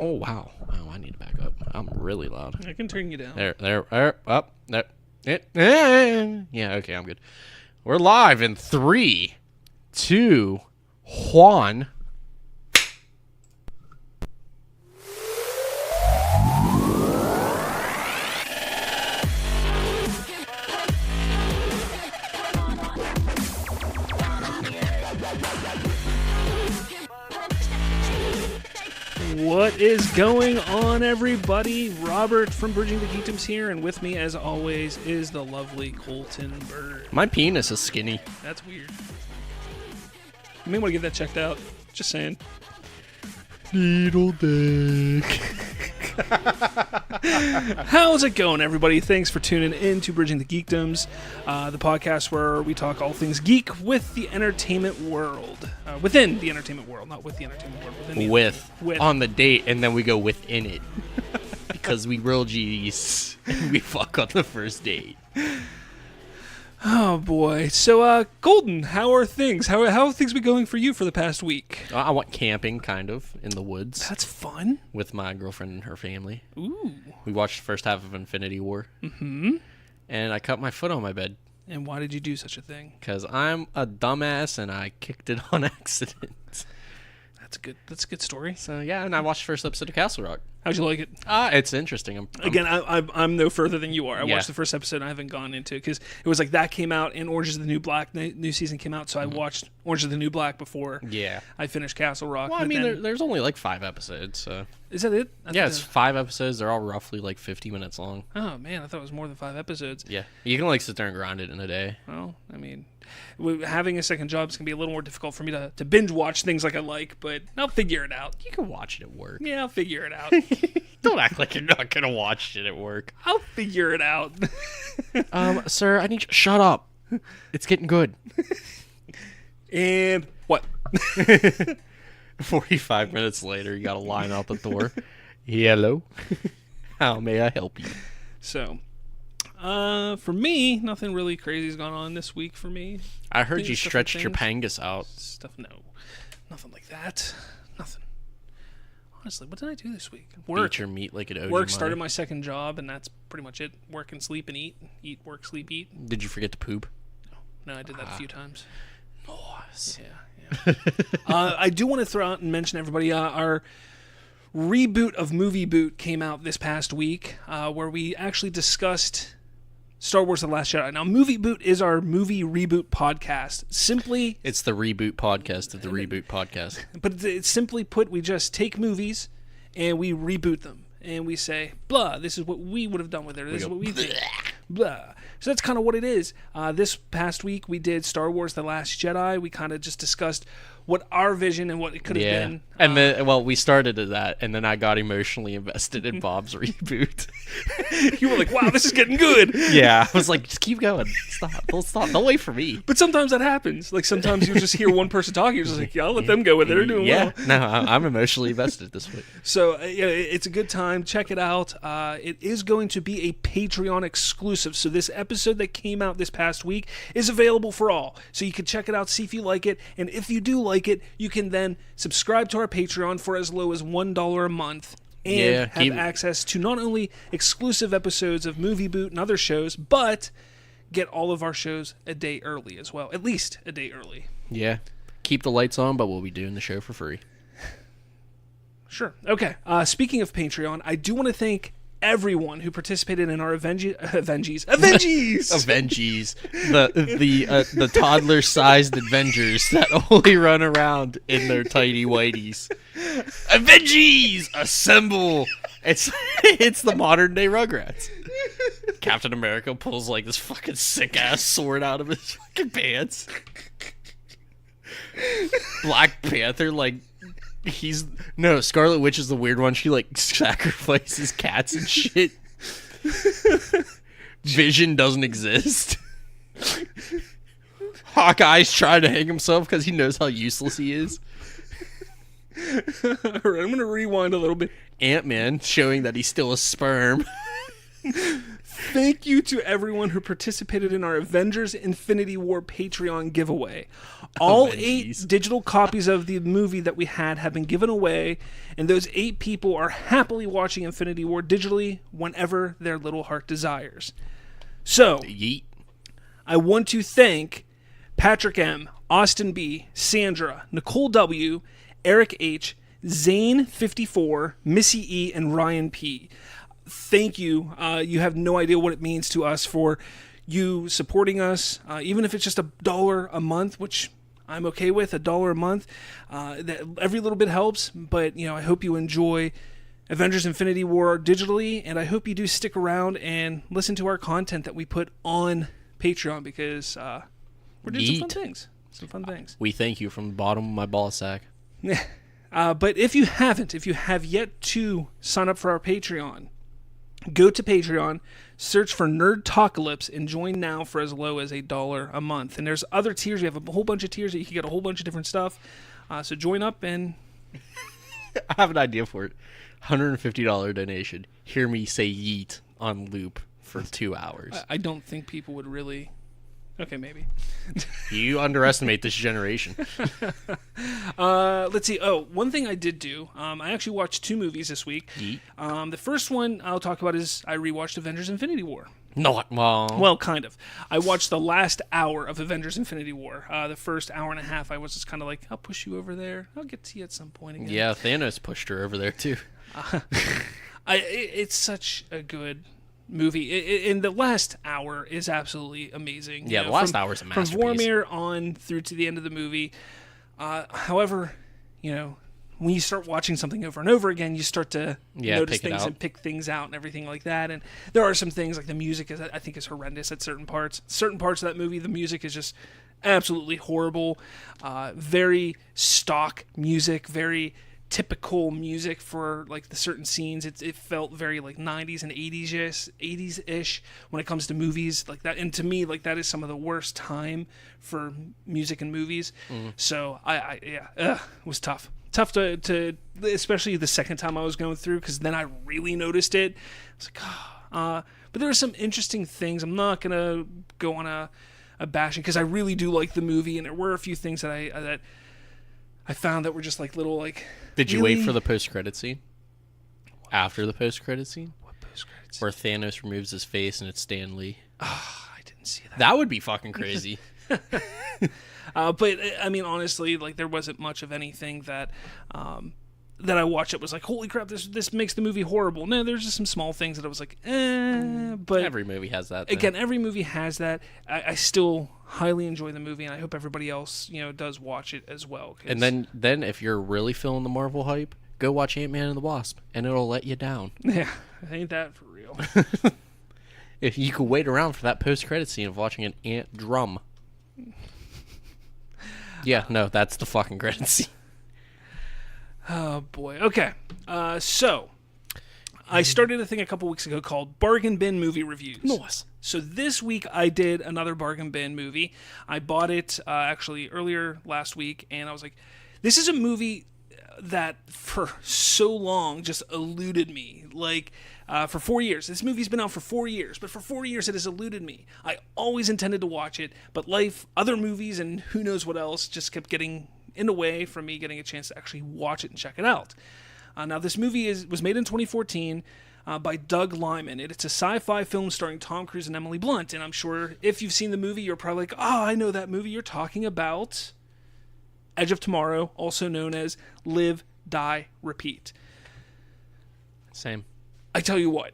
Oh, wow. Oh, I need to back up. I'm really loud. I can turn you down. Up, there. Yeah, okay, I'm good. We're live in 3, 2, 1. What is going on, everybody? Robert from Bridging the Geekdoms here, and with me, as always, is the lovely Colton Bird. My penis is skinny. That's weird. You may want to get that checked out. Just saying. Needle dick. How's it going, everybody? Thanks for tuning in to Bridging the Geekdoms, the podcast where we talk all things geek with the entertainment world. Within the entertainment world, not with the entertainment world. Within the With With. on the date, and then we go within it. Because we real G's and we fuck on the first date. Oh, boy. So, Golden, how are things? How have things been going for you for the past week? I went camping, kind of, in the woods That's fun. with my girlfriend and her family. Ooh. We watched the first half of Infinity War. Mm-hmm. And I cut my foot on my bed. And why did you do such a thing? Because I'm a dumbass and I kicked it on accident. That's a good story. So, yeah, and I watched the first episode of Castle Rock. How'd you like it? It's interesting. Again, I'm no further than you are. I Yeah. watched the first episode and I haven't gone into it because it was like that came out and Orange is the New Black new season came out, so I watched Orange is the New Black before Yeah. I finished Castle Rock. Well, I but mean, then- there's only like 5 episodes, so... is that it? Yeah, it's 5 episodes. They're all roughly like 50 minutes long. Oh man, I thought it was more than 5 episodes. Yeah. You can like sit there and grind it in a day. Well, I mean, having a second job is gonna be a little more difficult for me to binge watch things like I like, but I'll figure it out. You can watch it at work. Yeah, I'll figure it out. Don't act like you're not going to watch it at work. I'll figure it out. Sir, I need you... Shut up. It's getting good. And what? 45 minutes later, you got to line out the door. Hello. How may I help you? So, for me, nothing really crazy's gone on this week for me. I heard you Stuff and stretched your things. pangus out. No, nothing like that. Nothing. Honestly, what did I do this week? Work. Eat your meat like it owed you Work money. started my second job, and that's pretty much it. Work and sleep and eat. Eat, work, sleep, eat. Did you forget to poop? No, I did that a few times. Nice. Yeah. I do want to throw out and mention everybody, our reboot of Movie Boot came out this past week, where we actually discussed Star Wars The Last Jedi. Now, Movie Boot is our movie reboot podcast. Simply, It's the reboot podcast of the reboot podcast. but it's simply put, we just take movies and we reboot them. And we say, blah, this is what we would have done with it. Or this is go, what we think. Blah. So that's kind of what it is. This past week, we did Star Wars The Last Jedi. We kind of just discussed what our vision and what it could have Yeah. been. And then, well, we started at that, and then I got emotionally invested in Bob's reboot. You were like, wow, this is getting good. Yeah, I was like, just keep going. Stop. Don't wait for me. But sometimes that happens. Like, sometimes you just hear one person talking. You're just like, yeah, I'll let them go with it. They're doing Yeah, well. no, I'm emotionally invested this week. So, yeah, it's a good time. Check it out. It is going to be a Patreon exclusive. So this episode that came out this past week is available for all. So you can check it out, see if you like it. And if you do like it, you can then subscribe to our Patreon for as low as $1 a month. And have access to not only exclusive episodes of Movie Boot and other shows, but get all of our shows a day early as well. At least a day early. Yeah, keep the lights on, but we'll be doing the show for free. Sure. Okay. Speaking of Patreon, I do want to thank everyone who participated in our Avengies. Avengies, the toddler-sized Avengers that only run around in their tidy whities. Avengies, assemble! It's the modern day Rugrats. Captain America pulls like this fucking sick ass sword out of his fucking pants. Black Panther Scarlet Witch is the weird one. She like sacrifices cats and shit. Vision doesn't exist. Hawkeye's trying to hang himself because he knows how useless he is. All right, I'm going to rewind a little bit. Ant-Man showing that he's still a sperm. Thank you to everyone who participated in our Avengers Infinity War Patreon giveaway. All Avengers. 8 digital copies of the movie that we had have been given away, and those 8 people are happily watching Infinity War digitally whenever their little heart desires. So, Yeet. I want to thank Patrick M., Austin B., Sandra, Nicole W., Eric H., Zane54, Missy E., and Ryan P. Thank you. You have no idea what it means to us for you supporting us, even if it's just $1 a month, which I'm okay with, $1 a month. That every little bit helps, but I hope you enjoy Avengers Infinity War digitally, and I hope you do stick around and listen to our content that we put on Patreon, because we're doing some fun things. We thank you from the bottom of my ball sack. But if you have yet to sign up for our Patreon, go to Patreon, search for Nerd Talkalypse, and join now for as low as $1 a month. And there's other tiers. We have a whole bunch of tiers that you can get a whole bunch of different stuff. So join up and... I have an idea for it. $150 donation. Hear me say yeet on loop for 2 hours. I don't think people would really... Okay, maybe. You underestimate this generation. Let's see. Oh, one thing I did do. I actually watched 2 movies this week. Yeet. The first one I'll talk about is I rewatched Avengers Infinity War. Well, Kind of. I watched the last hour of Avengers Infinity War. The first hour and a half, I was just kind of like, I'll push you over there. I'll get to you at some point again. yeah, Thanos pushed her over there too. It's such a good movie. And the last hour is absolutely amazing. Yeah, the last hour is a masterpiece. From Vormir on through to the end of the movie. However, when you start watching something over and over again, you start to notice things and pick things out and everything like that. And there are some things like the music I think is horrendous at certain parts. Certain parts of that movie, the music is just absolutely horrible. Very stock music, very typical music for like the certain scenes. It felt very like 90s and 80s-ish when it comes to movies like that. And to me, like that is some of the worst time for music and movies. So it was tough to especially the second time I was going through, because then I really noticed it. I was like, but there were some interesting things. I'm not gonna go on a bashing, because I really do like the movie, and there were a few things that I found that were just like little like. Did you wait for the post-credit scene? After the post-credit scene? What post-credit scene? Where Thanos removes his face and it's Stan Lee. I didn't see that. That would be fucking crazy. But I mean, honestly, like there wasn't much of anything that I watched that was like, holy crap, this makes the movie horrible. No, there's just some small things that I was like, but every movie has that. Again, every movie has that. I still highly enjoy the movie, and I hope everybody else, does watch it as well. And then if you're really feeling the Marvel hype, go watch Ant-Man and the Wasp, and it'll let you down. Yeah, ain't that for real? If you could wait around for that post-credit scene of watching an ant drum. Yeah, no, that's the fucking credit scene. Oh, boy. Okay. So, I started a thing a couple weeks ago called Bargain Bin Movie Reviews. Nice. So this week I did another Bargain Bin movie. I bought it actually earlier last week, and I was like, this is a movie that for so long just eluded me. Like, for 4 years. This movie's been out for 4 years, but for 4 years it has eluded me. I always intended to watch it, but life, other movies, and who knows what else just kept getting in the way from me getting a chance to actually watch it and check it out. Now, this movie was made in 2014 by Doug Liman. It's a sci-fi film starring Tom Cruise and Emily Blunt, and I'm sure if you've seen the movie, you're probably like, oh, I know that movie. You're talking about Edge of Tomorrow, also known as Live, Die, Repeat. Same. I tell you what,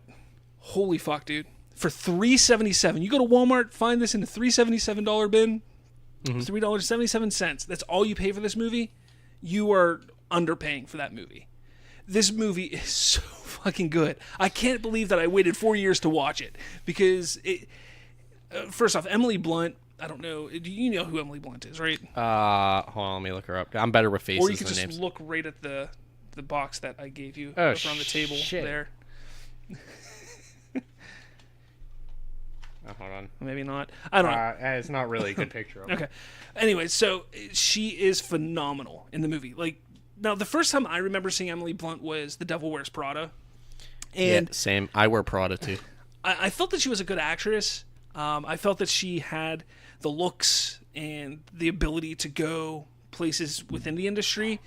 holy fuck, dude. For $3.77, you go to Walmart, find this in the $3.77 bin, $3.77. That's all you pay for this movie. You are underpaying for that movie. This movie is so fucking good. I can't believe that I waited 4 years to watch it, because first off, Emily Blunt, I don't know. Do you know who Emily Blunt is, right? Hold on, let me look her up. I'm better with faces or you could than just names. look right at the box that I gave you Oh, over on the table shit. there. Oh, hold on. Maybe not. I don't know. It's not really a good picture of her. Okay. Anyway, so she is phenomenal in the movie. Like, now the first time I remember seeing Emily Blunt was The Devil Wears Prada. And yeah, same. I wear Prada too. I felt that she was a good actress. I felt that she had the looks and the ability to go places within the industry.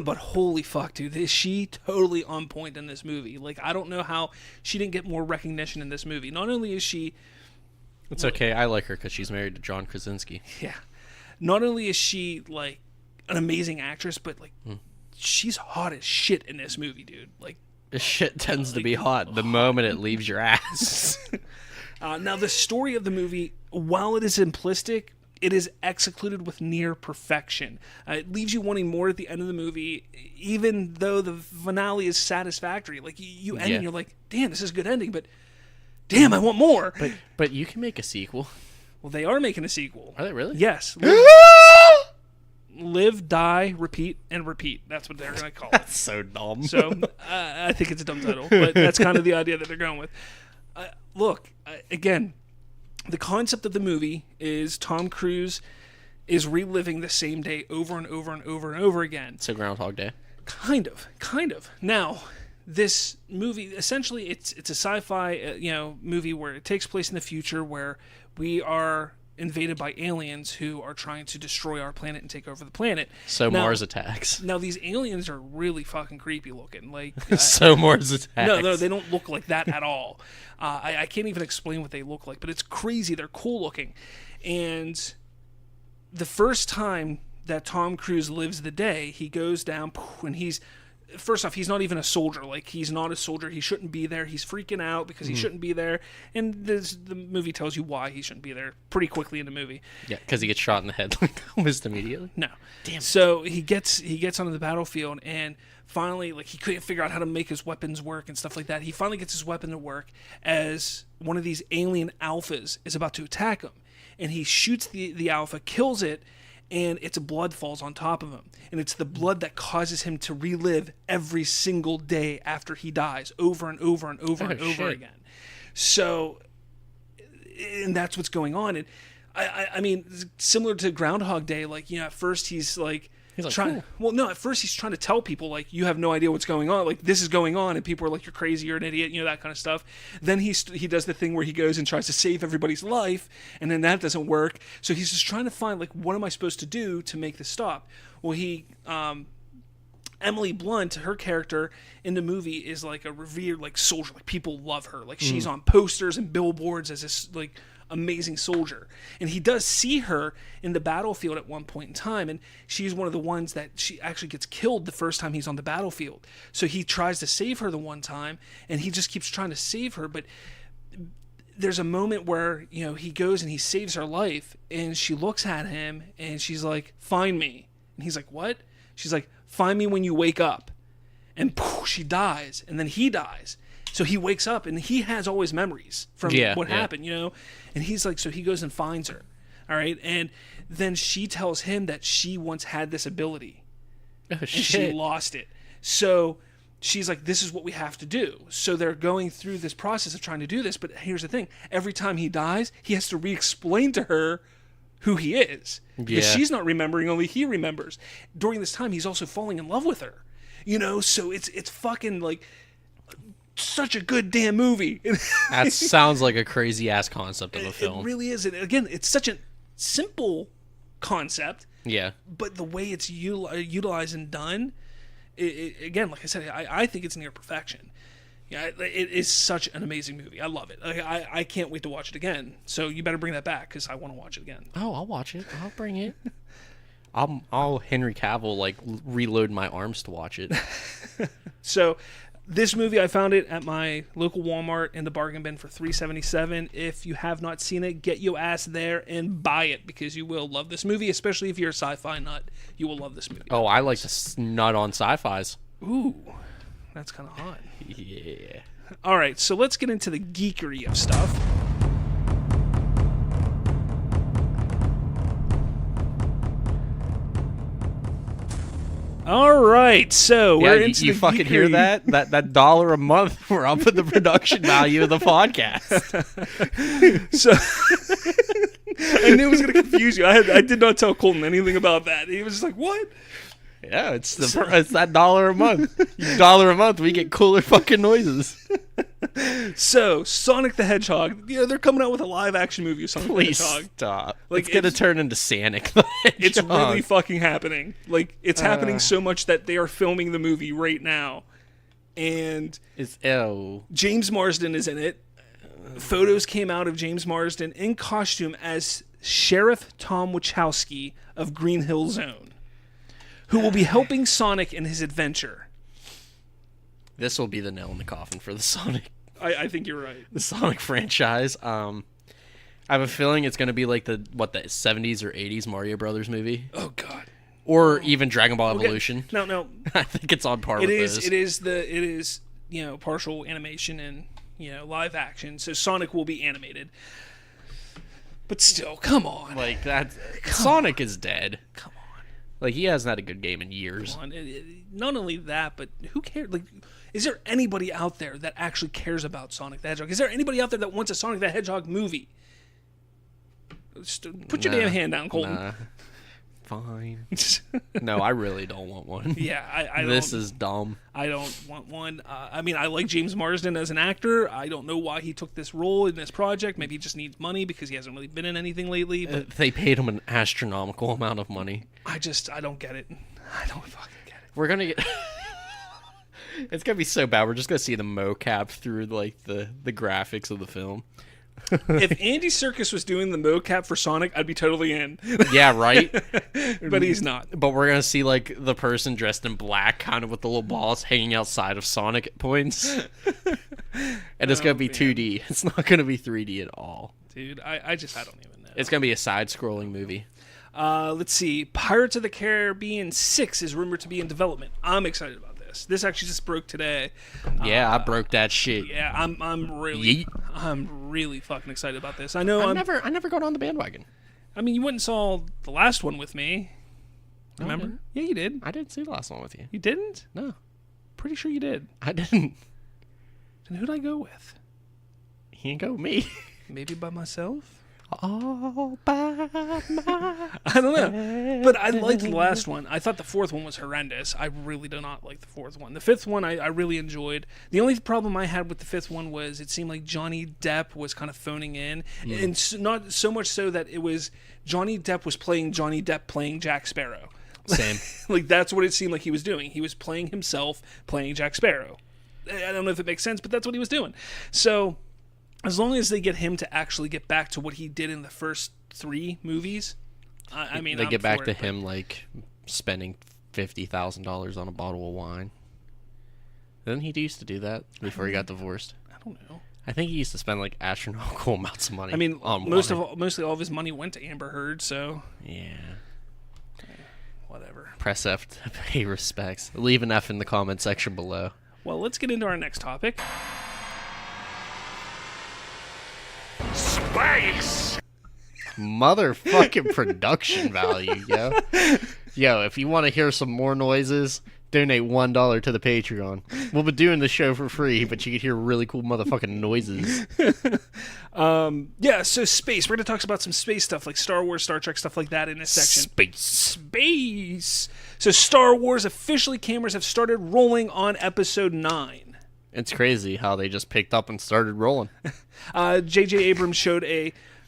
But holy fuck, dude, is she totally on point in this movie. Like, I don't know how she didn't get more recognition in this movie. Not only is she... It's okay, I like her because she's married to John Krasinski. Yeah. Not only is she, like, an amazing actress, but, like, she's hot as shit in this movie, dude. Like, This shit tends to be hot the moment it leaves your ass. now, the story of the movie, while it is simplistic, it is executed with near perfection. It leaves you wanting more at the end of the movie, even though the finale is satisfactory. Like, you end and you're like, damn, this is a good ending, but damn, I want more. But you can make a sequel. Well, they are making a sequel. Are they really? Yes. Live, die, repeat, and repeat. That's what they're going to call it. That's so dumb. So I think it's a dumb title, but that's kind of the idea that they're going with. Look, again, the concept of the movie is Tom Cruise is reliving the same day over and over and over and over again. So Groundhog Day. Kind of. Now, this movie, essentially, it's a sci-fi movie where it takes place in the future where we are invaded by aliens who are trying to destroy our planet and take over the planet. So now, Mars attacks. Now, these aliens are really fucking creepy looking. Like so Mars attacks. No, they don't look like that at all. I can't even explain what they look like, but it's crazy. They're cool looking. And the first time that Tom Cruise lives the day, he goes down and first off, he's not even a soldier. Like, he's not a soldier. He shouldn't be there. He's freaking out because he shouldn't be there. And the movie tells you why he shouldn't be there pretty quickly in the movie. Yeah, because he gets shot in the head like almost immediately. No. Damn. So he gets onto the battlefield, and finally, like, he couldn't figure out how to make his weapons work and stuff like that. He finally gets his weapon to work as one of these alien alphas is about to attack him. And he shoots the alpha, kills it, and its blood falls on top of him. And it's the blood that causes him to relive every single day after he dies, over and over and over and over again. So, and that's what's going on. And I mean, similar to Groundhog Day, like, at first he's like trying. Cool. Well, no, at first he's trying to tell people, like, you have no idea what's going on. Like, this is going on, and people are like, you're crazy, you're an idiot, that kind of stuff. Then he does the thing where he goes and tries to save everybody's life, and then that doesn't work. So he's just trying to find, like, what am I supposed to do to make this stop? Well, Emily Blunt, her character in the movie is like a revered, like, soldier. Like, people love her. Like, she's on posters and billboards as this, like, amazing soldier. And he does see her in the battlefield at one point in time, and she's one of the ones that she actually gets killed the first time he's on the battlefield. So he tries to save her the one time, and he just keeps trying to save her, but there's a moment where, he goes and he saves her life, and she looks at him, and she's like, find me. And he's like, what? She's like, find me when you wake up. And poof, she dies, and then he dies. So he wakes up, and he has always memories from what happened, And he's like, so he goes and finds her, all right? And then she tells him that she once had this ability. Oh, and shit. She lost it. So she's like, this is what we have to do. So they're going through this process of trying to do this, but here's the thing. Every time he dies, he has to re-explain to her who he is. Because she's not remembering, only he remembers. During this time, he's also falling in love with her. So it's fucking, like, such a good damn movie. That sounds like a crazy ass concept of a film. It really is. And again, it's such a simple concept. Yeah. But the way it's utilized and done, again, like I said, I think it's near perfection. Yeah, it is such an amazing movie. I love it. I can't wait to watch it again. So you better bring that back because I want to watch it again. Oh, I'll watch it. I'll bring it. I'll Henry Cavill, like, reload my arms to watch it. So this movie, I found it at my local Walmart in the bargain bin for $3.77. If you have not seen it, get your ass there and buy it because you will love this movie, especially if you're a sci-fi nut. You will love this movie. Oh, I like to nut on sci-fis. Ooh, that's kind of hot. Yeah. All right, so let's get into the geekery of stuff. All right, so we're into you the fucking geekery. hear that? That $1 a month, we're up with the production value of the podcast. So I knew it was going to confuse you. I did not tell Colton anything about that. He was just like, "What?" Yeah, it's that $1 a month. $1 a month, we get cooler fucking noises. So, Sonic the Hedgehog, they're coming out with a live-action movie of Sonic Please the Hedgehog. stop. Like, It's gonna it's- turn into Sonic the It's Hedgehog. really fucking happening. Like, it's happening so much that they are filming the movie right now. And It's James Marsden is in it. Photos came out of James Marsden in costume as Sheriff Tom Wachowski of Green Hill Zone, who will be helping Sonic in his adventure. This will be the nail in the coffin for the Sonic I think you're right. the Sonic franchise. I have a feeling it's gonna be like the 70s or 80s Mario Brothers movie, Oh, God. or even Dragon Ball Evolution. No. I think it's on par It with is. those. It is. Partial animation and live action. So Sonic will be animated. But still, come on. Like that. Sonic is dead. Come on. Like he hasn't had a good game in years. Not only that, but who cares? Like, is there anybody out there that actually cares about Sonic the Hedgehog? Is there anybody out there that wants a Sonic the Hedgehog movie? Just put your Nah. damn hand down, Colton. Nah. Fine. No, I really don't want one. Yeah, I This don't. is dumb. I don't want one. I mean, I like James Marsden as an actor. I don't know why he took this role in this project. Maybe he just needs money because he hasn't really been in anything lately. But They paid him an astronomical amount of money. I don't get it. I don't fucking get it. We're gonna get. It's gonna be so bad. We're just gonna see the mocap through like the graphics of the film. If Andy Serkis was doing the mocap for Sonic, I'd be totally in. Yeah, right. But he's not. But we're gonna see like the person dressed in black, kind of with the little balls hanging outside of Sonic at points, and it's gonna be 2D. It's not gonna be 3D at all. Dude, I don't even know. It's gonna be a side-scrolling movie. Let's see. Pirates of the Caribbean 6 is rumored to be in development. I'm excited about this. This actually just broke today. Yeah, I broke that shit. Yeah, I'm really fucking excited about this. I know I never got on the bandwagon. I mean, you went and saw the last one with me. No, I Remember? didn't. Yeah, you did. I didn't see the last one with you. You didn't? No, Pretty sure you did. I didn't. Then who'd I go with? He didn't go with me. Maybe by myself? All by my. I don't know. But I liked the last one. I thought the fourth one was horrendous. I really do not like the fourth one. The fifth one I really enjoyed. The only problem I had with the fifth one was it seemed like Johnny Depp was kind of phoning in. And not so much so that it was Johnny Depp was playing Johnny Depp playing Jack Sparrow. Same. Like, that's what it seemed like he was doing. He was playing himself playing Jack Sparrow. I don't know if it makes sense, but that's what he was doing. So, as long as they get him to actually get back to what he did in the first 3 movies, I mean, They I'm get back for to it, but- him like spending $50,000 on a bottle of wine. Didn't he used to do that before he got divorced? I don't know. I think he used to spend like astronomical amounts of money. I mean, on mostly wine. all of his money went to Amber Heard, so Yeah. whatever. Press F to pay respects. Leave an F in the comment section below. Well, let's get into our next topic. Space! Motherfucking production value, yo. Yo, if you want to hear some more noises, donate $1 to the Patreon. We'll be doing the show for free, but you can hear really cool motherfucking noises. Yeah, so space. We're going to talk about some space stuff like Star Wars, Star Trek, stuff like that in this section. Space. Space. So Star Wars officially cameras have started rolling on episode 9. It's crazy how they just picked up and started rolling. J.J. Abrams showed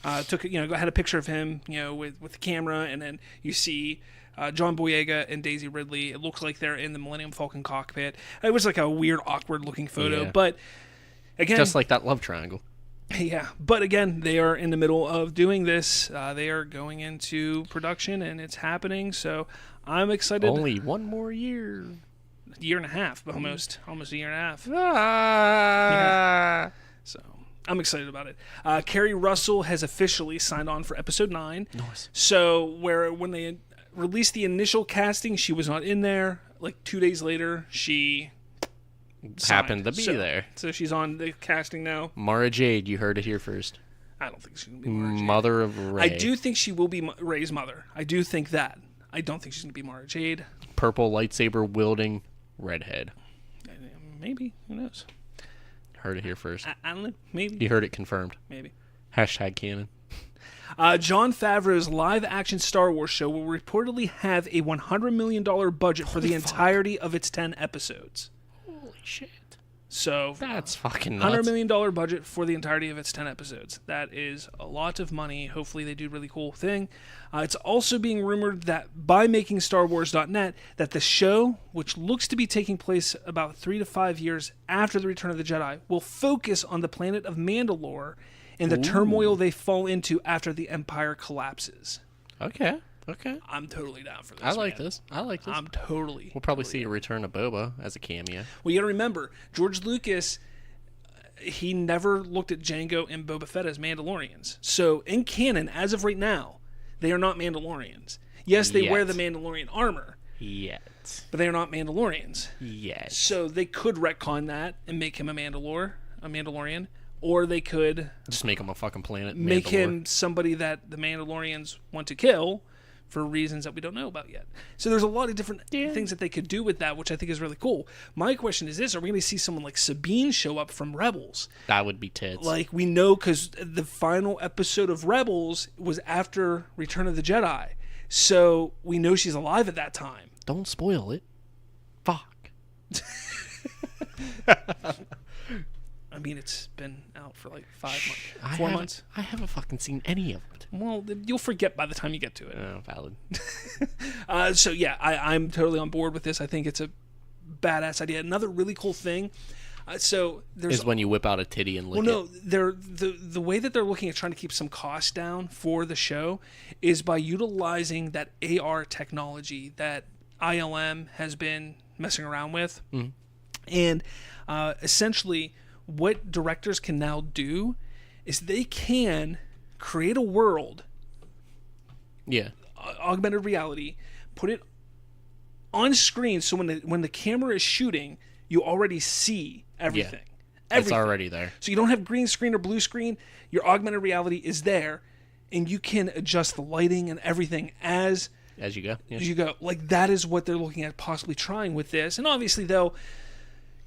had a picture of him, with the camera, and then you see John Boyega and Daisy Ridley. It looks like they're in the Millennium Falcon cockpit. It was like a weird, awkward-looking photo, Yeah. but again, Just like that love triangle. yeah. But again, they are in the middle of doing this. They are going into production, and it's happening. So I'm excited. Only one more year. A year and a half, almost a year and a half. Ah. So I'm excited about it. Kerry Russell has officially signed on for episode 9. Nice. So when they released the initial casting, she was not in there. Like 2 days later, she Happened to signed. be there. So she's on the casting now. Mara Jade, you heard it here first. I don't think she's gonna be Mara Jade. Mother of Ray. I do think she will be Ray's mother. I do think that. I don't think she's gonna be Mara Jade. Purple lightsaber wielding redhead. Maybe. Who knows? Heard it here first. I don't know. Maybe. You heard it confirmed. Maybe. Hashtag canon. John Favreau's live-action Star Wars show will reportedly have a $100 million budget for the entirety of its 10 episodes. Holy shit. So That's fucking $100 nuts. million budget for the entirety of its 10 episodes. That is a lot of money. Hopefully they do a really cool thing. It's also being rumored that by making StarWars.net, that the show, which looks to be taking place about 3 to 5 years after the Return of the Jedi, will focus on the planet of Mandalore and the turmoil they fall into after the Empire collapses. Okay. I'm totally down for this. I like man. this. I'm totally. We'll probably see a return of Boba as a cameo. Well, you got to remember, George Lucas, he never looked at Jango and Boba Fett as Mandalorians. So in canon, as of right now, they are not Mandalorians. Yes, they wear the Mandalorian armor, Yet. but they are not Mandalorians. Yet. So they could retcon that and make him a Mandalorian, or they could Just make him a fucking planet. make Mandalore. him somebody that the Mandalorians want to kill for reasons that we don't know about yet. So there's a lot of different things that they could do with that, which I think is really cool. My question is this: are we going to see someone like Sabine show up from Rebels? That would be tits. Like, we know, because the final episode of Rebels was after Return of the Jedi. So we know she's alive at that time. Don't spoil it. Fuck. I mean, it's been out for like 5 months. 4 months. I haven't fucking seen any of it. Well, you'll forget by the time you get to it. Oh, valid. So yeah, I'm totally on board with this. I think it's a badass idea. Another really cool thing. So there's Is when you whip out a titty and lick well, no, it. they're the way that they're looking at trying to keep some costs down for the show is by utilizing that AR technology that ILM has been messing around with, and essentially what directors can now do is they can create a world, Yeah. augmented reality, put it on screen, so when the camera is shooting, you already see everything. It's already there. So you don't have green screen or blue screen. Your augmented reality is there, and you can adjust the lighting and everything as you go. Yeah. you go. Like, that is what they're looking at possibly trying with this. And obviously, they'll,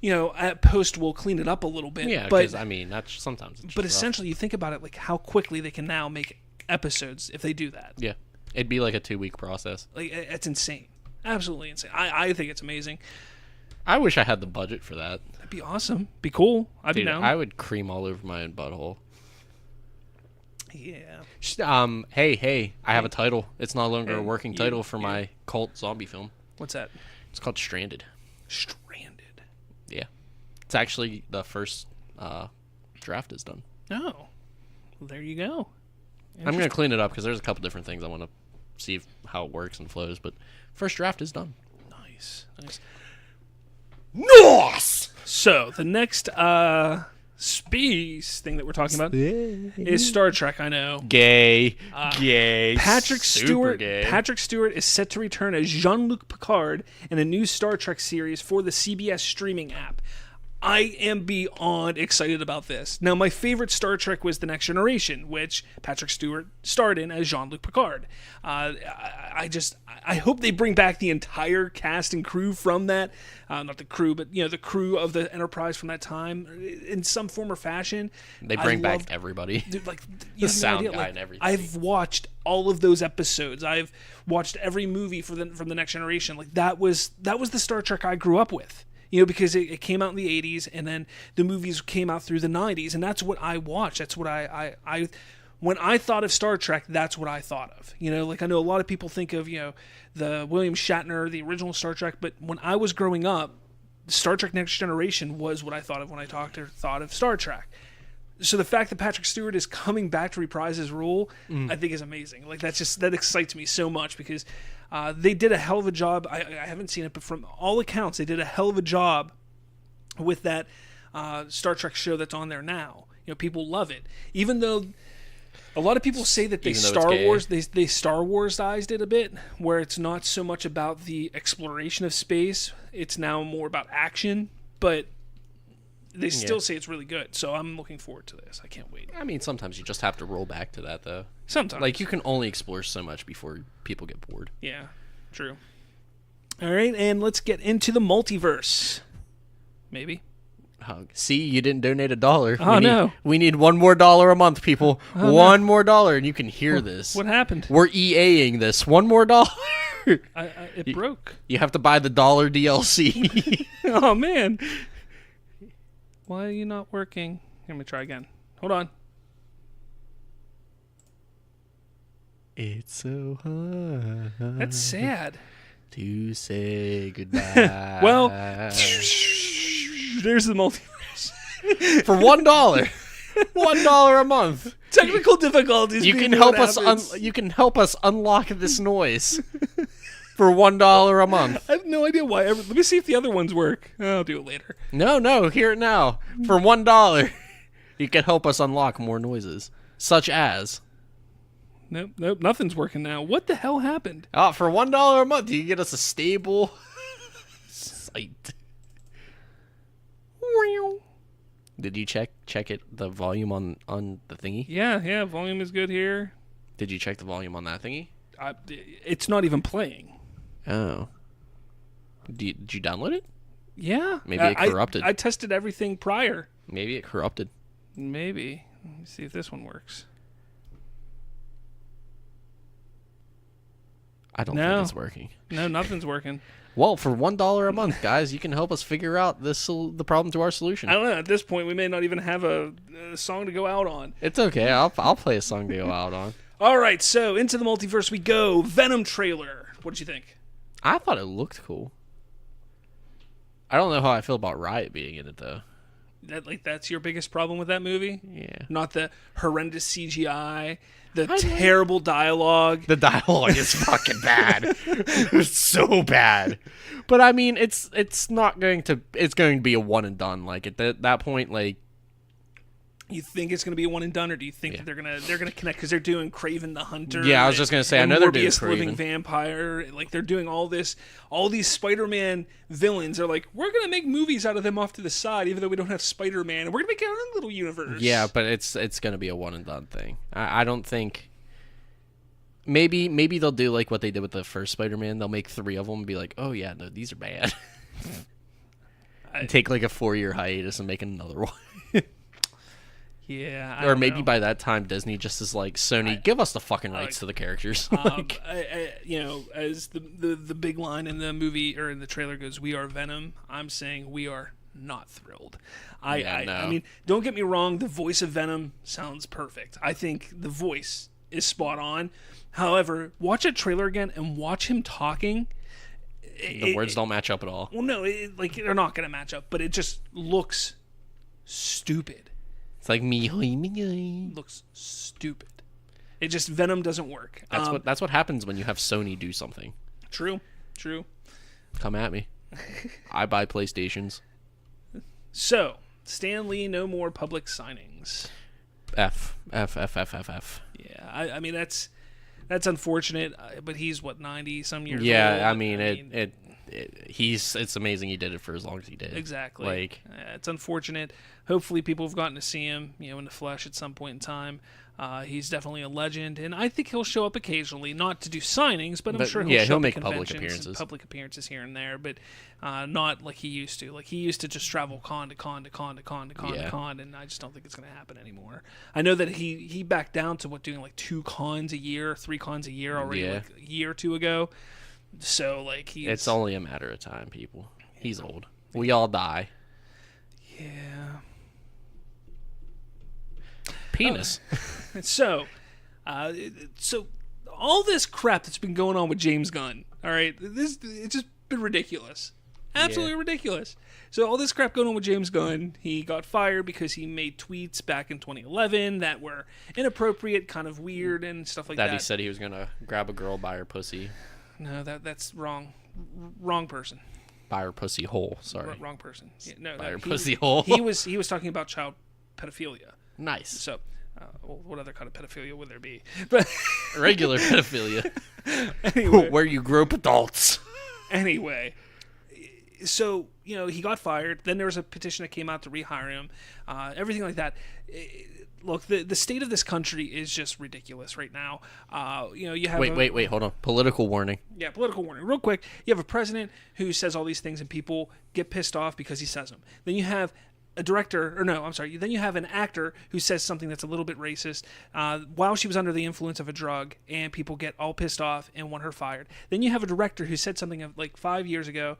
at post we'll clean it up a little bit. Yeah, but because I mean, that's sometimes. It's but just rough. essentially, you think about it, like how quickly they can now make episodes if they do that. Yeah, it'd be like a 2-week process. Like, it's insane, absolutely insane. I think it's amazing. I wish I had the budget for that. That'd be awesome. Be cool. I'd Dude, be down. I would cream all over my own butthole. Yeah. Hey, I have a title. It's no longer a working title for you- my cult zombie film. What's that? It's called Stranded. Stranded. Yeah. It's actually the first draft is done. Oh. Well, there you go. I'm going to clean it up because there's a couple different things I want to see how it works and flows, but first draft is done. Nice. Nice! So the next space thing that we're talking about is Star Trek. I know. Gay. Patrick super Stewart. gay. Patrick Stewart is set to return as Jean-Luc Picard in a new Star Trek series for the CBS streaming app. I am beyond excited about this. Now, my favorite Star Trek was The Next Generation, which Patrick Stewart starred in as Jean-Luc Picard. I hope they bring back the entire cast and crew from that. Not the crew, but the crew of the Enterprise from that time in some form or fashion. They bring back everybody. Dude, like, The you have no sound idea. guy Like, and everything. I've watched all of those episodes. I've watched every movie from the Next Generation. Like, that was the Star Trek I grew up with. Because it came out in the 80s, and then the movies came out through the 90s, and that's what I watched. That's what I when I thought of Star Trek, that's what I thought of. Like, I know a lot of people think of, the William Shatner, the original Star Trek, but when I was growing up, Star Trek Next Generation was what I thought of when I thought of Star Trek. So the fact that Patrick Stewart is coming back to reprise his role, I think is amazing. Like, that excites me so much because they did a hell of a job. I haven't seen it, but from all accounts, they did a hell of a job with that Star Trek show that's on there now. People love it, even though a lot of people say that they they Star Warsized it a bit, where it's not so much about the exploration of space. It's now more about action, but they still say it's really good. So I'm looking forward to this. I can't wait. I mean, sometimes you just have to roll back to that, though. Sometimes. Like, you can only explore so much before people get bored. Yeah, true. All right, and let's get into the multiverse. Maybe. See, you didn't donate $1. Oh, no. We need $1 more a month, people. $1 more, and you can hear this. What happened? We're EAing this. $1 more. It broke. You have to buy the $1 DLC. Oh, man. Why are you not working? Let me try again. Hold on. It's so hard. That's sad. To say goodbye. Well, there's the multiverse. For $1, $1 a month, Technical difficulties. you being can what help us. happens. You can help us unlock this noise for $1 a month. I have no idea why. Let me see if the other ones work. I'll do it later. No, hear it now. For $1, you can help us unlock more noises, such as. Nope, nothing's working now. What the hell happened? For $1 a month, you can get us a stable site. Did you check it? The volume on the thingy? Yeah, volume is good here. Did you check the volume on that thingy? It's not even playing. Oh. Did you download it? Yeah. Maybe it corrupted. I tested everything prior. Maybe it corrupted. Maybe. Let me see if this one works. I don't think it's working. No, nothing's working. Well, for $1 a month, guys, you can help us figure out the problem to our solution. I don't know. At this point, we may not even have a song to go out on. It's okay. I'll play a song to go out on. All right, so into the multiverse we go. Venom trailer. What did you think? I thought it looked cool. I don't know how I feel about Riot being in it though. That's your biggest problem with that movie? Yeah. Not the horrendous CGI, the terrible dialogue. The dialogue is fucking bad. It's so bad. But I mean, it's going to be a one and done. Like at that point, like. You think it's going to be a one and done, or do you think that they're gonna connect because they're doing Kraven the Hunter? Yeah, I was just gonna say, I know they're doing Morbius the Living Kraven. Vampire. Like they're doing all these Spider-Man villains. Are like, we're gonna make movies out of them off to the side, even though we don't have Spider-Man, and we're gonna make our own little universe. Yeah, but it's gonna be a one and done thing. I don't think. Maybe they'll do like what they did with the first Spider-Man. They'll make 3 of them and be like, oh yeah, no, these are bad. Take like a 4-year hiatus and make another one. Yeah, I or don't maybe know. by that time Disney just is like, Sony, give us the fucking rights to the characters. As the big line in the movie or in the trailer goes, "We are Venom." I'm saying we are not thrilled. I mean, don't get me wrong. The voice of Venom sounds perfect. I think the voice is spot on. However, watch that trailer again and watch him talking. The words don't match up at all. Well, no, they're not going to match up, but it just looks stupid. It's like me. Looks stupid. It just Venom doesn't work. That's what happens when you have Sony do something. True. Come at me. I buy PlayStations. So, Stan Lee, no more public signings. F. Yeah, I mean that's unfortunate, but he's 90 some years old. Yeah, I mean it's amazing he did it for as long as he did. Exactly. Like it's unfortunate. Hopefully people have gotten to see him, in the flesh at some point in time. He's definitely a legend, and I think he'll show up occasionally, not to do signings, but I'm sure he'll show up make at public conventions, appearances here and there, but not like he used to. Like he used to just travel con to con, and I just don't think it's going to happen anymore. I know that he backed down to doing like 2 cons a year, 3 cons a year already, like a year or 2 ago. So like it's only a matter of time, people. He's old. We all die. Yeah. Penis. So all this crap that's been going on with James Gunn, all right, it's just been ridiculous. Absolutely ridiculous. So all this crap going on with James Gunn, he got fired because he made tweets back in 2011 that were inappropriate, kind of weird and stuff like that. He said he was going to grab a girl by her pussy. No, that's wrong. Wrong person. By her pussy hole, sorry. Wrong person. Yeah, no, by her he pussy hole. He was talking about child pedophilia. Nice. So, what other kind of pedophilia would there be? But regular pedophilia. Anyway, where you grope adults. Anyway, so he got fired. Then there was a petition that came out to rehire him. Everything like that. Look, the state of this country is just ridiculous right now. You have wait, hold on. Political warning. Yeah, political warning. Real quick, you have a president who says all these things and people get pissed off because he says them. Then you have a director, or no, I'm sorry, then you have an actor who says something that's a little bit racist while she was under the influence of a drug, and people get all pissed off and want her fired. Then you have a director who said something of like 8 years ago,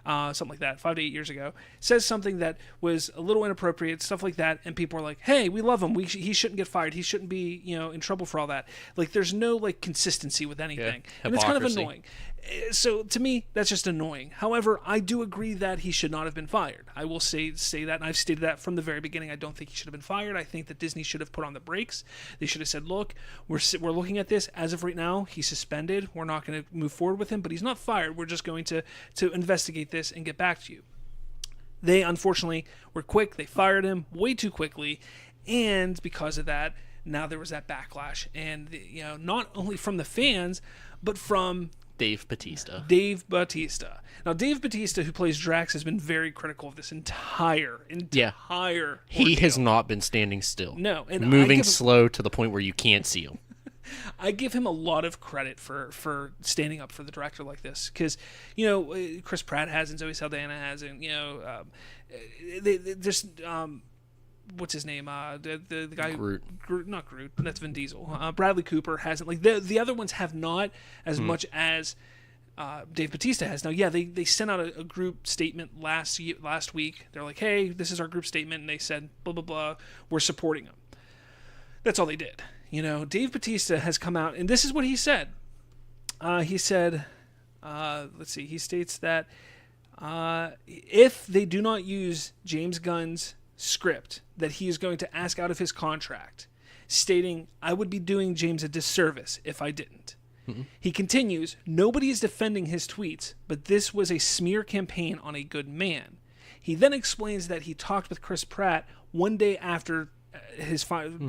something like that, 5 to 8 years ago, says something that was a little inappropriate, stuff like that, and people are like, hey, we love him, he shouldn't get fired, he shouldn't be, in trouble for all that. Like, there's no like consistency with anything, and it's kind of annoying. So to me, that's just annoying. However, I do agree that he should not have been fired. I will say that, and I've stated that from the very beginning. I don't think he should have been fired. I think that Disney should have put on the brakes. They should have said, look, we're looking at this. As of right now, he's suspended. We're not going to move forward with him, but he's not fired. We're just going to investigate this and get back to you. They, unfortunately, were quick. They fired him way too quickly, and because of that, now there was that backlash. And, not only from the fans, but from Dave Bautista. Now, Dave Bautista, who plays Drax, has been very critical of this entire He has not been standing still. No, and moving slow to the point where you can't see him. I give him a lot of credit for standing up for the director like this, because Chris Pratt hasn't, Zoe Saldana hasn't, what's his name? The guy Groot. Not Groot. That's Vin Diesel. Bradley Cooper hasn't. Like the other ones have not as much as Dave Bautista has. Now, yeah, they sent out a group statement last week. They're like, hey, this is our group statement, and they said blah blah blah. We're supporting him. That's all they did. Dave Bautista has come out, and this is what he said. He said, let's see. He states that if they do not use James Gunn's script, that he is going to ask out of his contract, stating, I would be doing James a disservice if I didn't. Mm-hmm. He continues, nobody is defending his tweets, but this was a smear campaign on a good man. He then explains that he talked with Chris Pratt one day after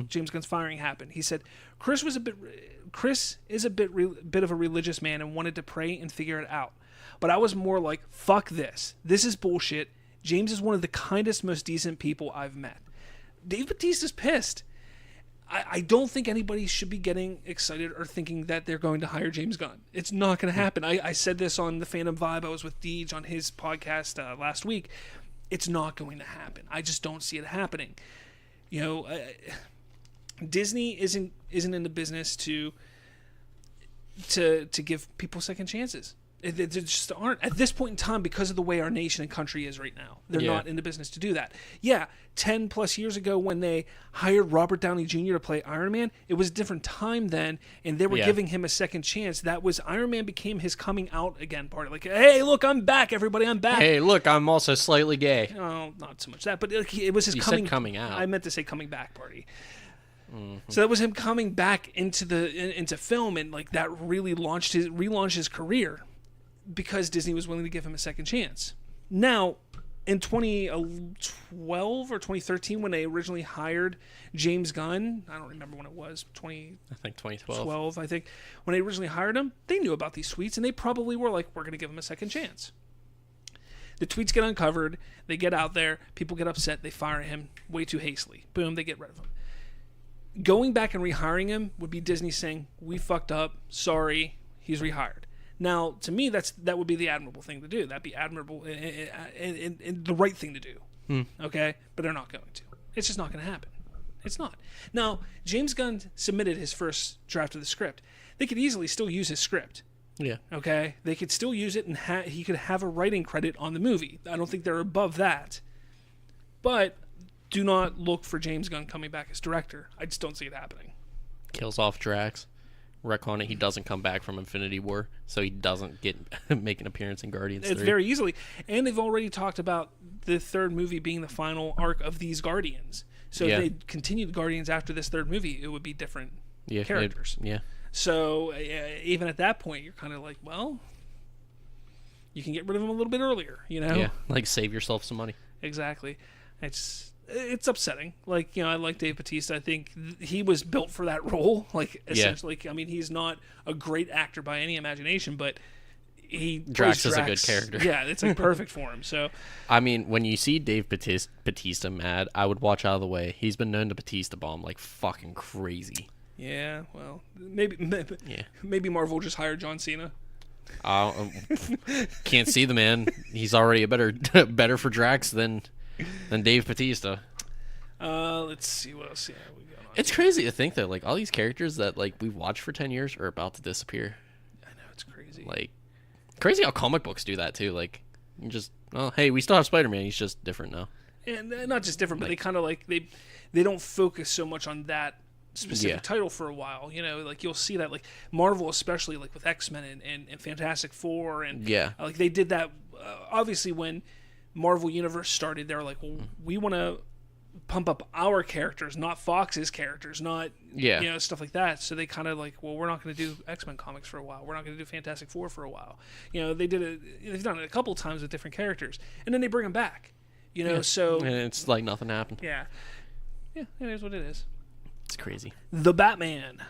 James Gunn's firing happened. He said, Chris is a bit of a religious man and wanted to pray and figure it out. But I was more like, fuck this. This is bullshit. James is one of the kindest, most decent people I've met. Dave Bautista's pissed. I don't think anybody should be getting excited or thinking that they're going to hire James Gunn. It's not going to happen. I said this on the Phantom Vibe. I was with Deej on his podcast last week. It's not going to happen. I just don't see it happening. Disney isn't in the business to give people second chances. They just aren't at this point in time, because of the way our nation and country is right now. They're not in the business to do that. Yeah, 10 plus years ago when they hired Robert Downey Jr. to play Iron Man, it was a different time then, and they were giving him a second chance. That was Iron Man became his coming out again part. Like, hey, look, I'm back, everybody, I'm back. Hey, look, I'm also slightly gay. Oh, not so much that, but it was his coming out. I meant to say coming back party. Mm-hmm. So that was him coming back into film, and like that really relaunched his career, because Disney was willing to give him a second chance. Now, in 2012 or 2013, when they originally hired James Gunn, I don't remember when it was, I think 2012. 12, I think. When they originally hired him, they knew about these tweets, and they probably were like, we're going to give him a second chance. The tweets get uncovered, they get out there, people get upset, they fire him way too hastily. Boom, they get rid of him. Going back and rehiring him would be Disney saying, we fucked up, sorry, he's rehired. Now, to me, that would be the admirable thing to do. That'd be admirable and the right thing to do. Okay? But they're not going to. It's just not going to happen. It's not. Now, James Gunn submitted his first draft of the script. They could easily still use his script. Yeah. Okay? They could still use it, and he could have a writing credit on the movie. I don't think they're above that. But do not look for James Gunn coming back as director. I just don't see it happening. Kills off Drax. Retcon it, he doesn't come back from Infinity War, so he doesn't make an appearance in Guardians 3. It's very easily. And they've already talked about the third movie being the final arc of these Guardians. So if they continued Guardians after this third movie, it would be different characters. So even at that point, you're kind of like, well, you can get rid of him a little bit earlier, Yeah, like save yourself some money. Exactly. It's upsetting. Like, I like Dave Bautista. I think he was built for that role. Like, essentially, I mean, he's not a great actor by any imagination, but Drax is a good character. Yeah, it's like perfect for him. So, I mean, when you see Dave Bautista mad, I would watch out of the way. He's been known to Bautista bomb like fucking crazy. Yeah, well, maybe Marvel just hired John Cena. Can't see the man. He's already a better for Drax than Then Dave Bautista. Let's see what else. Yeah, we got on. It's crazy to think that like all these characters that like we've watched for 10 years are about to disappear. I know, it's crazy. Like, crazy how comic books do that too. Like, you just, oh, hey, we still have Spider-Man. He's just different now. And not just different, but they kind of like they don't focus so much on that specific title for a while. You know, like you'll see that like Marvel, especially like with X-Men and Fantastic Four, and like they did that. Obviously, when Marvel Universe started, they were like, well, we want to pump up our characters, not Fox's characters, not you know, stuff like that. So they kind of like, well, we're not going to do X-Men comics for a while. We're not going to do Fantastic Four for a while. You know, they've done it a couple times with different characters, and then they bring them back. You know, so and it's like nothing happened. Yeah, it is what it is. It's crazy. The Batman.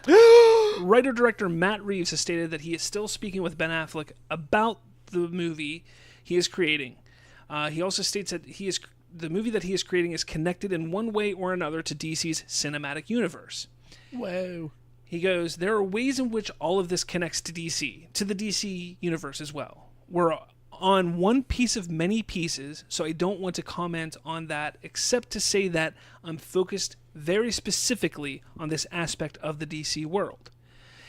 Writer-director Matt Reeves has stated that he is still speaking with Ben Affleck about the movie he is creating. He also states that the movie that he is creating is connected in one way or another to DC's cinematic universe. Whoa. He goes, there are ways in which all of this connects to DC, to the DC universe as well. We're on one piece of many pieces, so I don't want to comment on that except to say that I'm focused very specifically on this aspect of the DC world.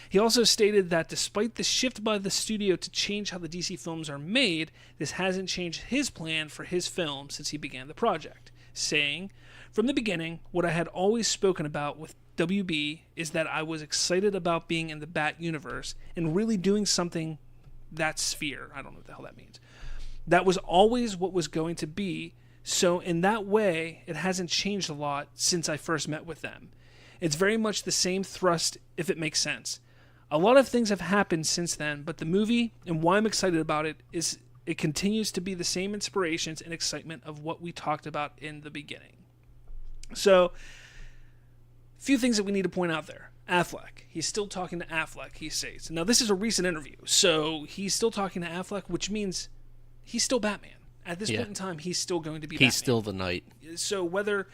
He also stated that despite the shift by the studio to change how the DC films are made, this hasn't changed his plan for his film since he began the project, saying, from the beginning, what I had always spoken about with WB is that I was excited about being in the Bat universe and really doing something that sphere. I don't know what the hell that means. That was always what was going to be. So in that way, it hasn't changed a lot since I first met with them. It's very much the same thrust, if it makes sense. A lot of things have happened since then, but the movie and why I'm excited about it is it continues to be the same inspirations and excitement of what we talked about in the beginning. So, a few things that we need to point out there. Affleck. He's still talking to Affleck, he says. Now, this is a recent interview, so he's still talking to Affleck, which means he's still Batman. At this point in time, he's still going to be Batman. He's still the Knight. So whether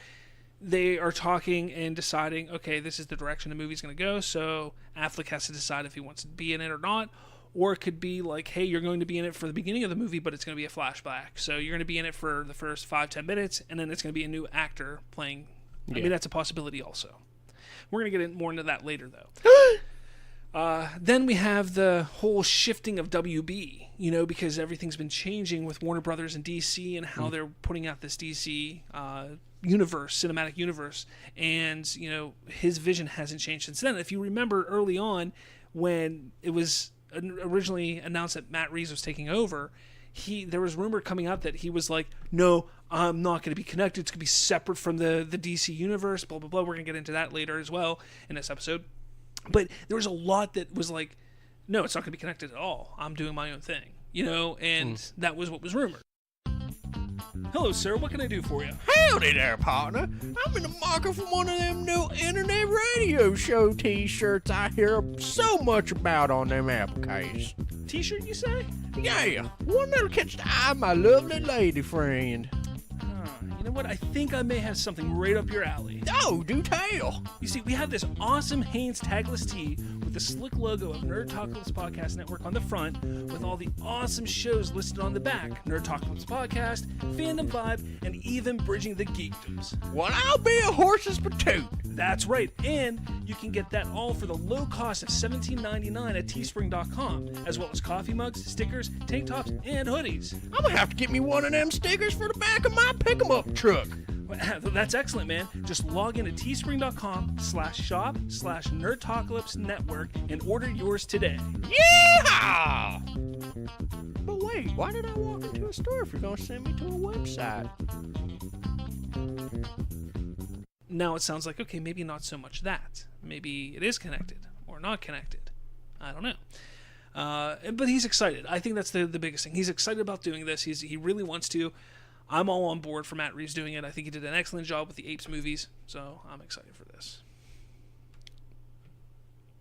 they are talking and deciding, okay, this is the direction the movie's going to go, so Affleck has to decide if he wants to be in it or not, or it could be like, hey, you're going to be in it for the beginning of the movie, but it's going to be a flashback. So you're going to be in it for the first 5-10 minutes, and then it's going to be a new actor playing. I mean, that's a possibility also. We're going to get more into that later, though. Then we have the whole shifting of WB, you know, because everything's been changing with Warner Brothers and DC and how they're putting out this DC universe, cinematic universe. And, you know, his vision hasn't changed since then. If you remember early on when it was originally announced that Matt Reeves was taking over, there was rumor coming out that he was like, no, I'm not going to be connected. It's going to be separate from the DC universe, blah, blah, blah. We're going to get into that later as well in this episode. But there was a lot that was like, no, it's not going to be connected at all. I'm doing my own thing, you know, and that was what was rumored. Hello, sir. What can I do for you? Howdy there, partner. I'm in the market for one of them new internet radio show t-shirts I hear so much about on them applications. T-shirt, you say? Yeah, one that'll catch the eye of my lovely lady friend. You know what? I think I may have something right up your alley. Oh, do tell. You see, we have this awesome Hanes tagless tee with the slick logo of Nerd Talkalypse Podcast Network on the front, with all the awesome shows listed on the back: Nerd Talkalypse Podcast, Fandom Vibe, and even Bridging the Geekdoms. Well, I'll be a horse's patoot. That's right, and you can get that all for the low cost of $17.99 at teespring.com, as well as coffee mugs, stickers, tank tops, and hoodies. I'm gonna have to get me one of them stickers for the back of my pick-em-up truck. That's excellent, man. Just log in to teespring.com/shop/nerdtalkalypse network and order yours today. Yeah! But wait, why did I walk into a store if you're gonna send me to a website? Now it sounds like, okay, maybe not so much that. Maybe it is connected or not connected. I don't know. But he's excited. I think that's the biggest thing. He's excited about doing this. He really wants to. I'm all on board for Matt Reeves doing it. I think he did an excellent job with the Apes movies, so I'm excited for this.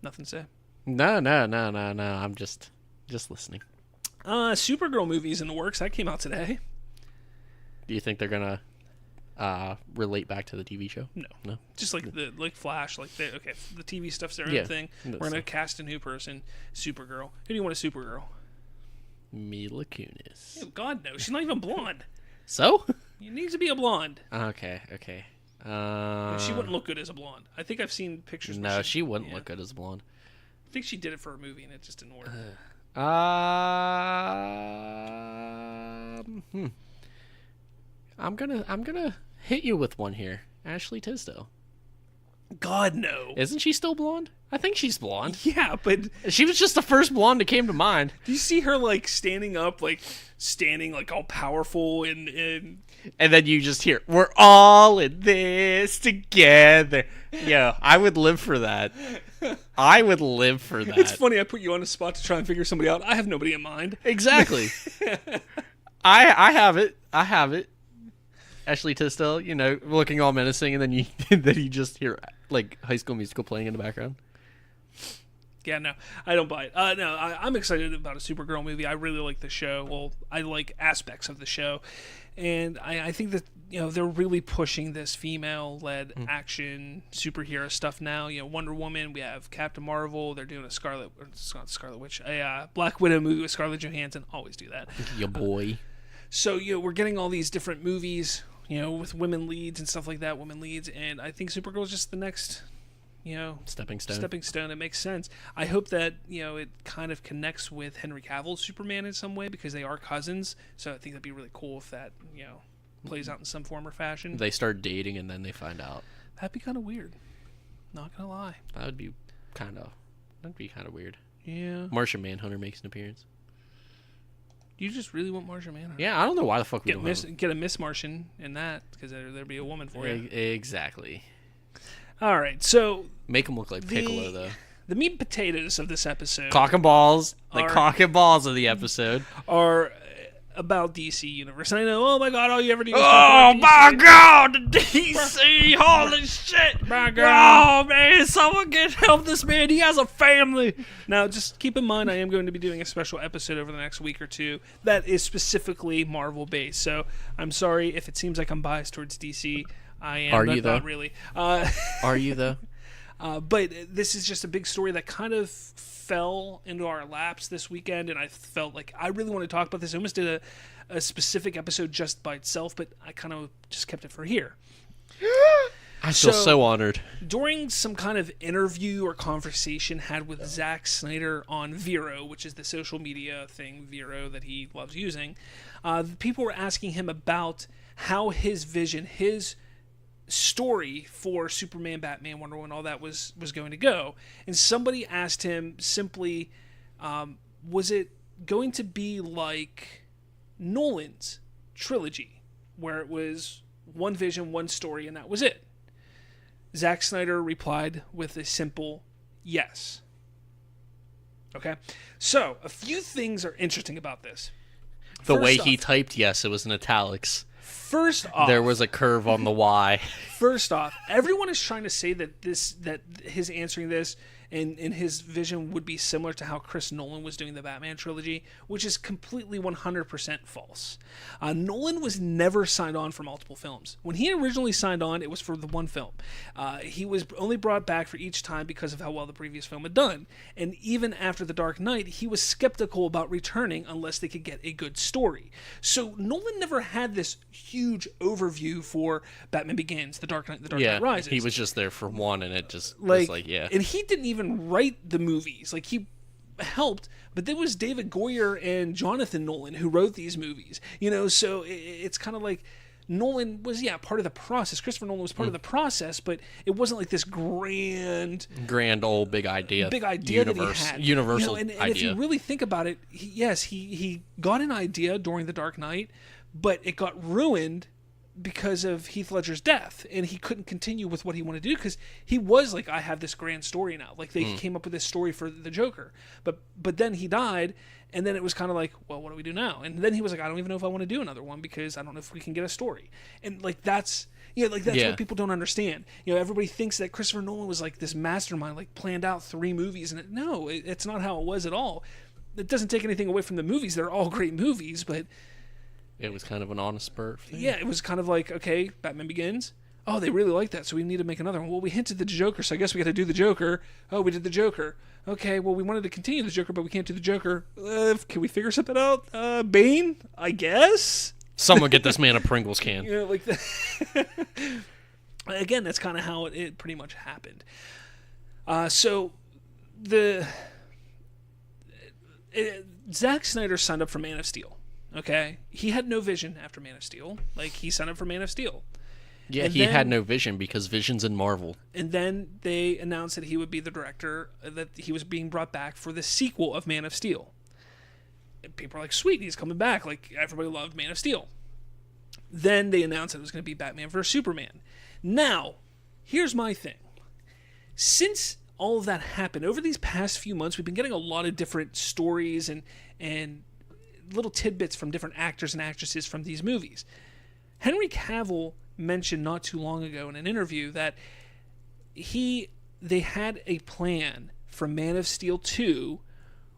Nothing to say? No. I'm just listening. Supergirl movie's in the works. That came out today. Do you think they're gonna relate back to the TV show? No. Just like Flash, the TV stuff's their own thing. We're gonna cast a new person, Supergirl. Who do you want a Supergirl? Mila Kunis. Oh, God no, she's not even blonde. So? It needs to be a blonde. Okay. She wouldn't look good as a blonde. I think I've seen pictures. No, she wouldn't look good as a blonde. I think she did it for a movie and it just didn't work. I'm gonna hit you with one here. Ashley Tisdale. God, no. Isn't she still blonde? I think she's blonde. Yeah, but She was just the first blonde that came to mind. do you see her like standing up, like all powerful and And then you just hear, "We're all in this together." Yeah, I would live for that. I would live for that. It's funny. I put you on the spot to try and figure somebody out. I have nobody in mind. Exactly. I have it. I have it. Ashley Tisdale, looking all menacing, and then you just hear like High School Musical playing in the background. Yeah, no, I don't buy it. No, I'm excited about a Supergirl movie. I really like the show. Well, I like aspects of the show, and I think that they're really pushing this female-led action superhero stuff now. Wonder Woman. We have Captain Marvel. They're doing a Black Widow movie with Scarlett Johansson. Always do that. Your boy. So we're getting all these different movies, with women leads and stuff like that. Women leads, and I think Supergirl is just the next. Stepping stone. It makes sense. I hope that it kind of connects with Henry Cavill's Superman in some way because they are cousins. So I think that'd be really cool if that plays out in some form or fashion. They start dating and then they find out. That'd be kind of weird. Not gonna lie. That'd be kind of weird. Yeah. Martian Manhunter makes an appearance. You just really want Martian Manhunter? Yeah, I don't know why the fuck we don't get a Miss Martian in that because there'd be a woman for you. Exactly. All right, so make him look like Piccolo though. The meat and potatoes of this episode, cock and balls, cock and balls of the episode are about DC Universe. And I know, oh my god, all you ever do is oh my god, the DC, holy shit, my god, oh man, someone get help this man, he has a family. Now, just keep in mind, I am going to be doing a special episode over the next week or two that is specifically Marvel based. So I'm sorry if it seems like I'm biased towards DC. I am. Are you though? Not really. Are you though? But this is just a big story that kind of fell into our laps this weekend, and I felt like I really want to talk about this. I almost did a specific episode just by itself, but I kind of just kept it for here. I feel so honored. During some kind of interview or conversation had with Zack Snyder on Vero, which is the social media thing, Vero, that he loves using, people were asking him about how his vision, his story for Superman, Batman, Wonder Woman, all that was going to go. And somebody asked him simply, was it going to be like Nolan's trilogy, where it was one vision, one story, and that was it? Zack Snyder replied with a simple yes. Okay? So, a few things are interesting about this. The way he typed yes, it was in italics. First off, there was a curve on the Y. First off, everyone is trying to say that his answering this and his vision would be similar to how Chris Nolan was doing the Batman trilogy, which is completely 100% false. Nolan was never signed on for multiple films. When he originally signed on, it was for the one film. He was only brought back for each time because of how well the previous film had done. And even after The Dark Knight, he was skeptical about returning unless they could get a good story. So Nolan never had this huge overview for Batman Begins, The Dark Knight, The Dark Knight Rises. He was just there for one, and it just was like, yeah. And he didn't even write the movies. Like, he helped, but there was David Goyer and Jonathan Nolan who wrote these movies. So it's kind of like Nolan was, part of the process. Christopher Nolan was part of the process, but it wasn't like this grand old big idea that he had. Universal and idea. If you really think about it, he got an idea during The Dark Knight, but it got ruined because of Heath Ledger's death, and he couldn't continue with what he wanted to do because he was like, I have this grand story now. Like, they came up with this story for the Joker, but then he died, and then it was kind of like, well, what do we do now? And then he was like, I don't even know if I want to do another one because I don't know if we can get a story. And like, that's what people don't understand. Everybody thinks that Christopher Nolan was like this mastermind, like planned out 3 movies, and it's not how it was at all. It doesn't take anything away from the movies. They're all great movies, but it was kind of an honest spurt thing. Yeah, it was kind of like, okay, Batman Begins. Oh, they really like that, so we need to make another one. Well, we hinted the Joker, so I guess we got to do the Joker. Oh, we did the Joker. Okay, well, we wanted to continue the Joker, but we can't do the Joker. Can we figure something out? Bane, I guess? Someone get this man a Pringles can. You know, like again, that's kind of how it pretty much happened. So Zack Snyder signed up for Man of Steel. Okay, he had no vision after Man of Steel. Like, he signed up for Man of Steel. Yeah, he had no vision because Vision's in Marvel. And then they announced that he would be the director, that he was being brought back for the sequel of Man of Steel. And people are like, sweet, he's coming back. Like, everybody loved Man of Steel. Then they announced that it was going to be Batman vs. Superman. Now, here's my thing. Since all of that happened, over these past few months, we've been getting a lot of different stories and little tidbits from different actors and actresses from these movies. Henry Cavill mentioned not too long ago in an interview that they had a plan for Man of Steel 2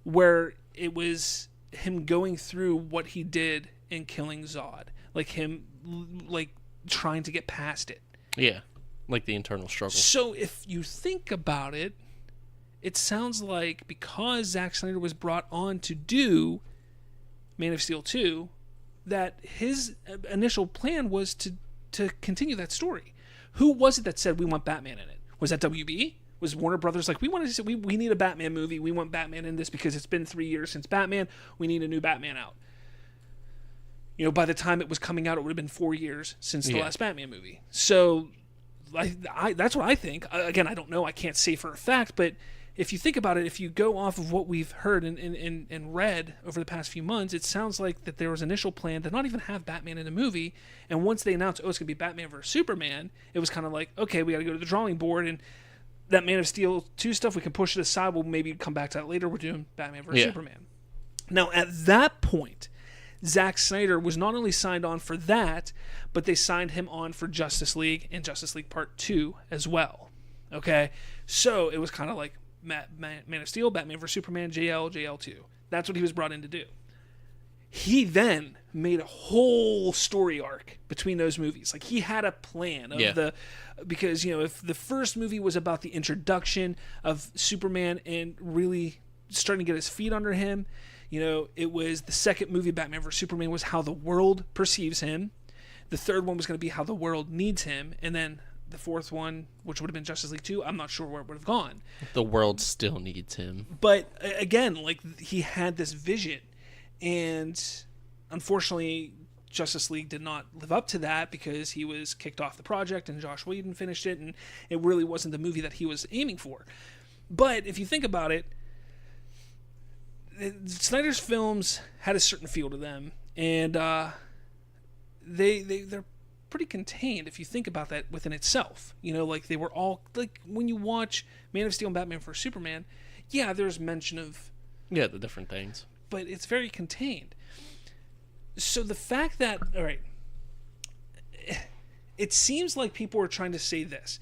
where it was him going through what he did in killing Zod, like him like trying to get past it. Yeah, like the internal struggle. So if you think about it, it sounds like because Zack Snyder was brought on to do Man of Steel 2, that his initial plan was to continue that story. Who was it that said we want Batman in it? Was that WB? Was Warner Brothers like, we need a Batman movie, we want Batman in this because it's been 3 years since Batman, we need a new Batman out. You know, by the time it was coming out, it would have been 4 years since the last Batman movie. So that's what I think. Again, I don't know, I can't say for a fact, but if you think about it, if you go off of what we've heard and read over the past few months, it sounds like that there was an initial plan to not even have Batman in the movie. And once they announced, it's going to be Batman vs. Superman, it was kind of like, okay, we got to go to the drawing board. And that Man of Steel 2 stuff, we can push it aside. We'll maybe come back to that later. We're doing Batman vs. Superman. Now, at that point, Zack Snyder was not only signed on for that, but they signed him on for Justice League and Justice League Part 2 as well. Okay? So it was kind of like Man of Steel, Batman vs. Superman, JL2. That's what he was brought in to do. He then made a whole story arc between those movies. Like, he had a plan of because, you know, if the first movie was about the introduction of Superman and really starting to get his feet under him, you know, it was the second movie, Batman vs. Superman, was how the world perceives him. The third one was going to be how the world needs him. And then the fourth one, which would have been Justice League 2, I'm not sure where it would have gone. The world still needs him. But again, like, he had this vision, and unfortunately Justice League did not live up to that because he was kicked off the project and Joss Whedon finished it, and it really wasn't the movie that he was aiming for. But if you think about it, Snyder's films had a certain feel to them, and they're pretty contained if you think about that within itself. You know, like, they were all, like, when you watch Man of Steel and Batman vs. Superman, yeah, there's mention of the different things, but it's very contained. So the fact that, all right, it seems like people are trying to say that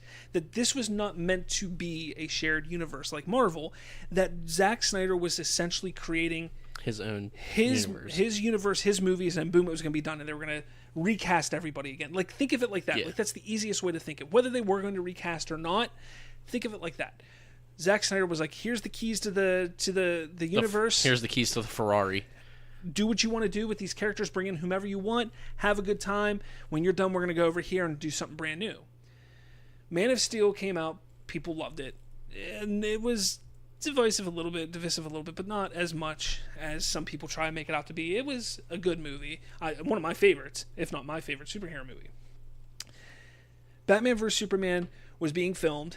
this was not meant to be a shared universe like Marvel, that Zack Snyder was essentially creating his own universe, his movies, and boom, it was going to be done, and they were going to recast everybody again. Like, think of it like that. Like, that's the easiest way to think of it. Whether they were going to recast or not, think of it like that. Zack Snyder was like, here's the keys to the universe. Here's the keys to the Ferrari. Do what you want to do with these characters. Bring in whomever you want. Have a good time. When you're done, we're going to go over here and do something brand new. Man of Steel came out. People loved it. And it was divisive a little bit, but not as much as some people try and make it out to be. It was a good movie. One of my favorites, if not my favorite superhero movie. Batman vs. Superman was being filmed.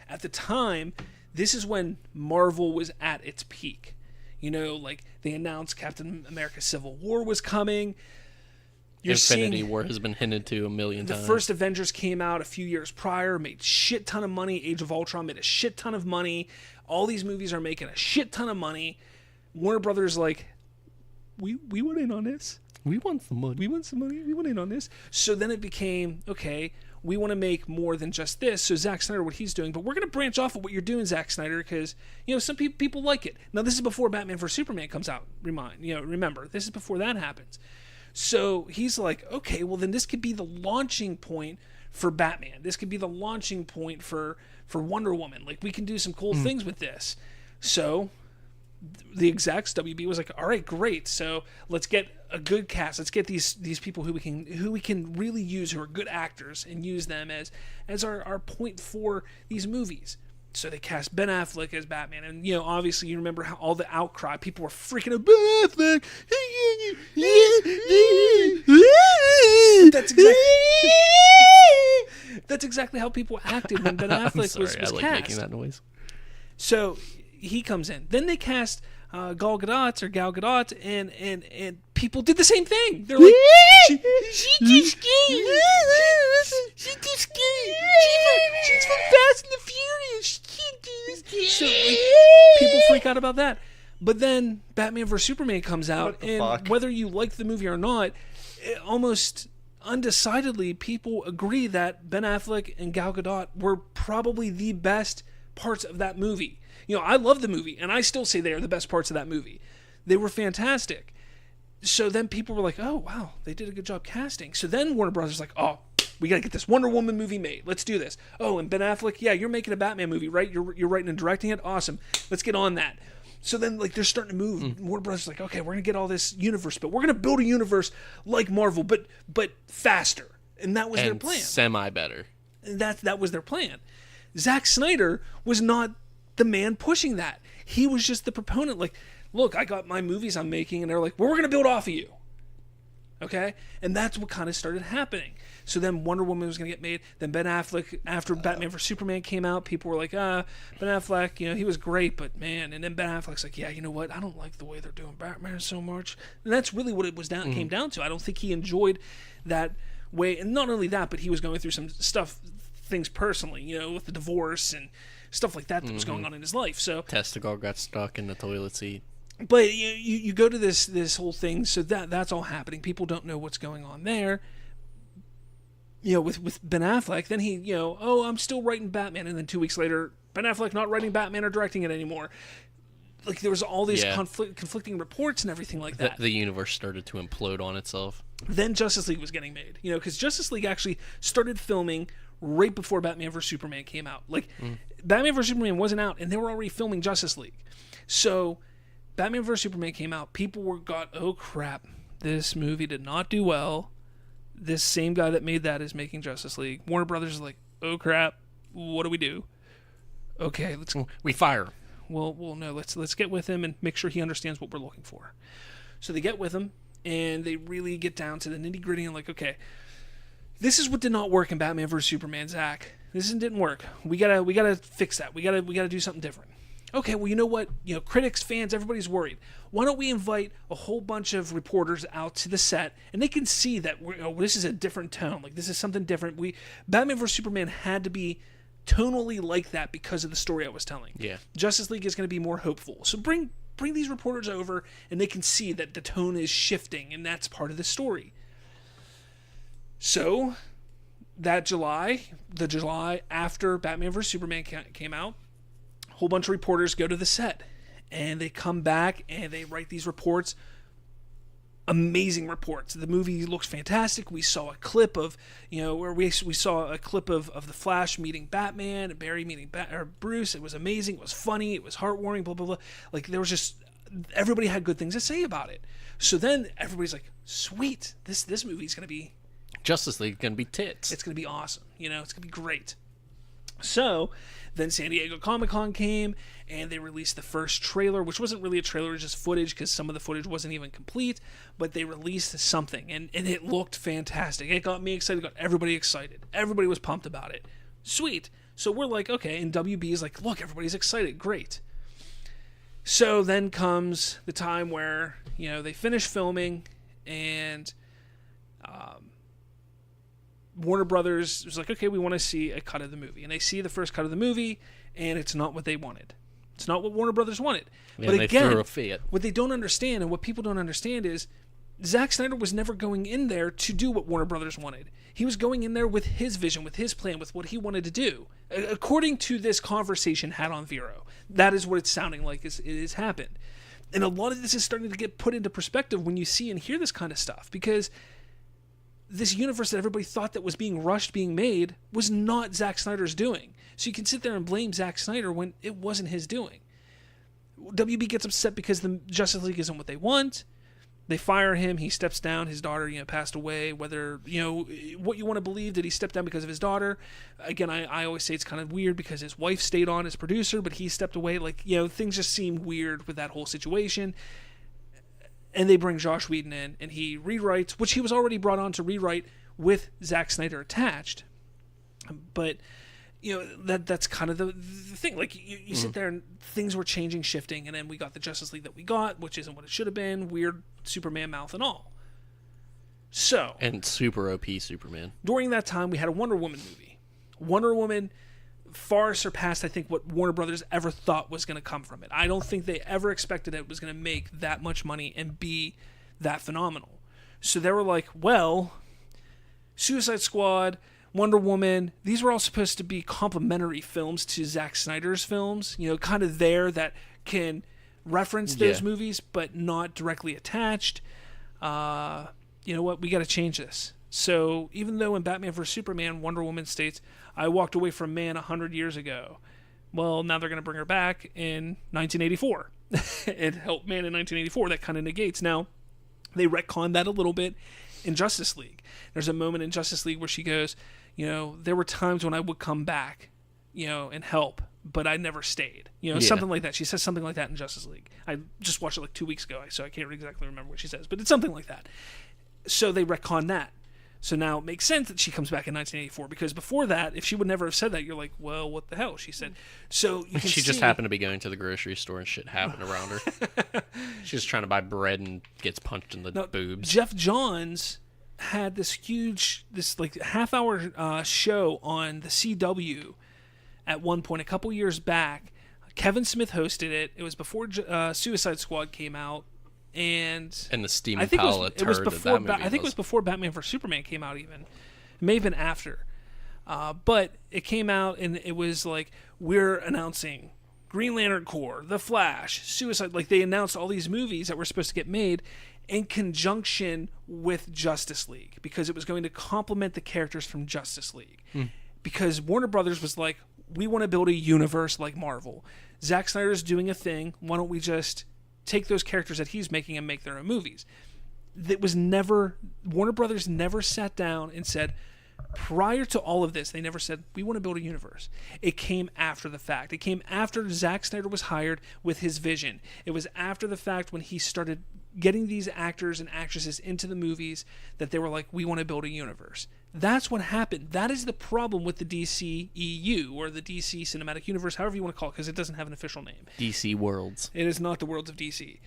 At the time, this is when Marvel was at its peak. You know, like, they announced Captain America Civil War was coming. Infinity War has been hinted to a million times. The first Avengers came out a few years prior, made shit ton of money. Age of Ultron made a shit ton of money. All these movies are making a shit ton of money. Warner Brothers like, we want in on this. We want some money. We want some money. We want in on this. So then it became, okay, we want to make more than just this. So Zack Snyder, what he's doing, but we're going to branch off of what you're doing, Zack Snyder, because, you know, some people like it. Now, this is before Batman vs. Superman comes out. Remember, this is before that happens. So he's like, okay, well, then this could be the launching point for Batman. This could be the launching point for Wonder Woman. Like, we can do some cool things with this. So the execs, WB was like, all right, great. So let's get a good cast. Let's get these people who we can really use, who are good actors, and use them as our point for these movies. So they cast Ben Affleck as Batman, and obviously you remember how all the outcry, people were freaking out, Ben Affleck. That's exactly how people acted when Ben Affleck was like cast. making that noise. So he comes in. Then they cast Gal Gadot, and people did the same thing. They're like, she's too skinny. She's too skinny. She's from Fast and the Furious. She can't do this. So people freak out about that. But then Batman vs Superman comes out, and fuck? whether you like the movie or not, almost undecidedly, people agree that Ben Affleck and Gal Gadot were probably the best parts of that movie. I love the movie, and I still say they are the best parts of that movie. They were fantastic. So then people were like, oh, wow, they did a good job casting. So then Warner Brothers was like, oh, we got to get this Wonder Woman movie made. Let's do this. Oh, and Ben Affleck, yeah, you're making a Batman movie, right? You're writing and directing it? Awesome. Let's get on that. So then, they're starting to move. Warner Brothers is like, okay, we're going to get all this universe, but we're going to build a universe like Marvel, but faster. And that was their plan. Semi-better. And that was their plan. Zack Snyder was not the man pushing that. He was just the proponent. Like, look, I got my movies I'm making, and they're like, well, we're going to build off of you. Okay? And that's what kind of started happening. So then Wonder Woman was going to get made. Then Ben Affleck, after Batman vs Superman came out, people were like, Ben Affleck, he was great, but man. And then Ben Affleck's like, yeah, you know what? I don't like the way they're doing Batman so much. And that's really what it was came down to. I don't think he enjoyed that way. And not only that, but he was going through some things personally, with the divorce and stuff like that was going on in his life. So Testicle got stuck in the toilet seat. But you go to this whole thing, so that's all happening. People don't know what's going on there. With Ben Affleck, then he, I'm still writing Batman, and then 2 weeks later, Ben Affleck not writing Batman or directing it anymore. Like, there was all these conflicting reports and everything like that. The universe started to implode on itself. Then Justice League was getting made, because Justice League actually started filming right before Batman vs Superman came out. Like, Batman vs Superman wasn't out, and they were already filming Justice League. So Batman vs Superman came out. People got, oh crap, this movie did not do well. This same guy that made that is making Justice League. Warner Brothers is like, oh crap, what do we do? Okay, we fire him. Well, no, let's get with him and make sure he understands what we're looking for. So they get with him, and they really get down to the nitty gritty and like, okay, this is what did not work in Batman vs Superman, Zach. This didn't work. We gotta fix that. We gotta do something different. Okay, well, you know what? Critics, fans, everybody's worried. Why don't we invite a whole bunch of reporters out to the set, and they can see that this is a different tone. Like, this is something different. Batman vs Superman had to be tonally like that because of the story I was telling. Yeah. Justice League is going to be more hopeful. So bring these reporters over, and they can see that the tone is shifting, and that's part of the story. So that the July after Batman vs Superman came out, a whole bunch of reporters go to the set, and they come back and they write these reports. Amazing reports. The movie looks fantastic. We saw a clip of, where we saw a clip of the Flash meeting Batman and Barry meeting Bruce. It was amazing. It was funny. It was heartwarming. Blah blah blah. Like, there was just, everybody had good things to say about it. So then everybody's like, sweet, this movie's gonna be, Justice League gonna be tits. it's gonna be awesome. It's gonna be great. So then San Diego Comic-Con came, and they released the first trailer, which wasn't really a trailer, it was just footage, because some of the footage wasn't even complete, but they released something, and it looked fantastic. It got me excited, got everybody excited. Everybody was pumped about it. Sweet. So we're like, okay, and WB is like, look, everybody's excited. Great. So then comes the time where, they finish filming, and Warner Brothers was like, okay, we want to see a cut of the movie. And they see the first cut of the movie, and it's not what they wanted. It's not what Warner Brothers wanted. Yeah, but they again, threw a fit. what they don't understand, and what people don't understand, is Zack Snyder was never going in there to do what Warner Brothers wanted. He was going in there with his vision, with his plan, with what he wanted to do. According to this conversation had on Vero, that is what it's sounding like it has happened. And a lot of this is starting to get put into perspective when you see and hear this kind of stuff, because this universe that everybody thought that was being rushed, being made, was not Zack Snyder's doing. So you can sit there and blame Zack Snyder when it wasn't his doing. WB gets upset because the Justice League isn't what they want. They fire him. He steps down. His daughter, passed away. Whether, what you want to believe, did he step down because of his daughter? Again, I always say it's kind of weird because his wife stayed on as producer, but he stepped away. Like, things just seem weird with that whole situation. And they bring Joss Whedon in, and he rewrites, which he was already brought on to rewrite with Zack Snyder attached. But, that's kind of the thing. Like, you sit there and things were changing, shifting, and then we got the Justice League that we got, which isn't what it should have been. Weird Superman mouth and all. So. And super OP Superman. During that time, we had a Wonder Woman movie. Wonder Woman far surpassed, I think, what Warner Brothers ever thought was going to come from it. I don't think they ever expected it was going to make that much money and be that phenomenal. So they were like, well, Suicide Squad, Wonder Woman, these were all supposed to be complementary films to Zack Snyder's films, kind of there that can reference those movies but not directly attached. You know what? We got to change this. So even though in Batman vs. Superman, Wonder Woman states, I walked away from man 100 years ago. Well, now they're going to bring her back in 1984. It helped man in 1984. That kind of negates. Now, they retconned that a little bit in Justice League. There's a moment in Justice League where she goes, there were times when I would come back, and help, but I never stayed. Something like that. She says something like that in Justice League. I just watched it like 2 weeks ago, so I can't exactly remember what she says, but it's something like that. So they retconned that. So now it makes sense that she comes back in 1984, because before that, if she would never have said that, you're like, well, what the hell? She said. So you can she just happened to be going to the grocery store and shit happened around her. She's trying to buy bread and gets punched in the boobs. Jeff Johns had this half-hour show on the CW at one point a couple years back. Kevin Smith hosted it. It was before Suicide Squad came out. And the Steve Powell it was before. I think it was before Batman vs Superman came out. Even it may have been after, but it came out and it was like, we're announcing Green Lantern Corps, The Flash, Suicide. Like, they announced all these movies that were supposed to get made in conjunction with Justice League, because it was going to complement the characters from Justice League. Because Warner Brothers was like, we want to build a universe like Marvel. Zack Snyder's doing a thing. Why don't we just take those characters that he's making and make their own movies? That was never, Warner Brothers never sat down and said, prior to all of this, they never said, we want to build a universe. It came after the fact. It came after Zack Snyder was hired with his vision. It was after the fact, when he started getting these actors and actresses into the movies, that they were like, we want to build a universe. That's what happened. That is the problem with the DCEU, or the DC Cinematic Universe, however you want to call it, because it doesn't have an official name. DC Worlds. It is not the worlds of DC.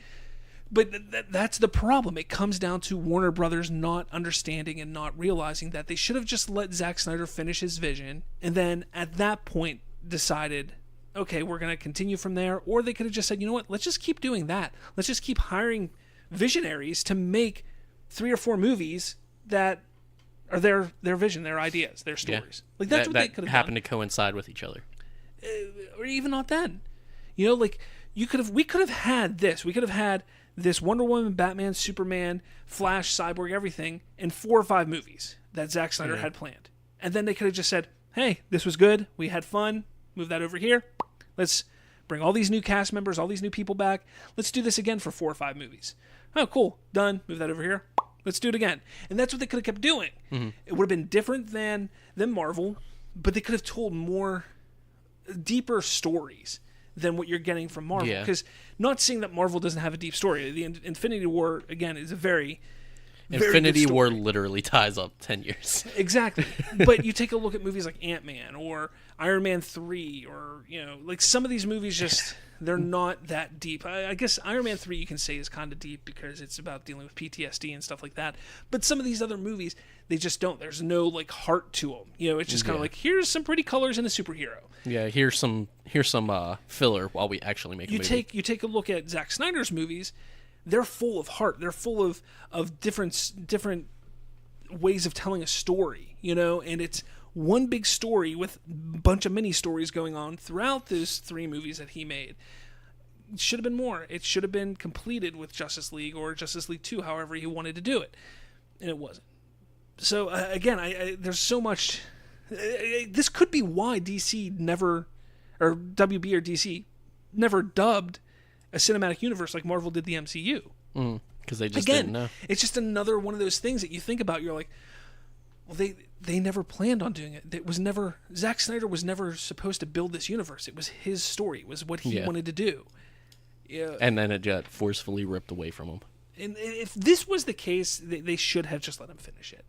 But that's the problem. It comes down to Warner Brothers not understanding and not realizing that they should have just let Zack Snyder finish his vision, and then at that point decided, okay, we're going to continue from there. Or they could have just said, you know what, let's just keep doing that. Let's just keep hiring visionaries to make 3 or 4 movies that are their vision, their ideas, their stories. Yeah. Like, that's what they could have happened done. to coincide with each other. Or even not then. Like, we could have had this. We could have had this Wonder Woman, Batman, Superman, Flash, Cyborg, everything in 4 or 5 movies that Zack Snyder had planned. And then they could have just said, hey, this was good. We had fun. Move that over here. Let's bring all these new cast members, all these new people back. Let's do this again for 4 or 5 movies. Oh, cool. Done. Move that over here. Let's do it again. And that's what they could have kept doing. Mm-hmm. It would have been different than Marvel, but they could have told more deeper stories than what you're getting from Marvel. Because not saying that Marvel doesn't have a deep story. The Infinity War, again, is a very Infinity War literally ties up 10 years. Exactly. But you take a look at movies like Ant-Man or Iron Man 3, or, like, some of these movies just, they're not that deep. I guess Iron Man 3 you can say is kind of deep because it's about dealing with PTSD and stuff like that. But some of these other movies, they just don't. There's no, like, heart to them. It's just kind of like, here's some pretty colors in a superhero. Yeah, here's some filler while we actually make a movie. You take a look at Zack Snyder's movies, they're full of heart. They're full of different ways of telling a story, and it's one big story with a bunch of mini stories going on throughout those 3 movies that he made. It should have been more. It should have been completed with Justice League or Justice League 2, however he wanted to do it, and it wasn't. So again, there's so much. This could be why DC never, or WB or DC never dubbed a cinematic universe like Marvel did the MCU. Because they just Again, didn't know. it's just another one of those things that you think about. You're like, well, they never planned on doing it. It was never, Zack Snyder was never supposed to build this universe. It was his story. It was what he wanted to do. Yeah. And then it got forcefully ripped away from him. And if this was the case, they should have just let him finish it.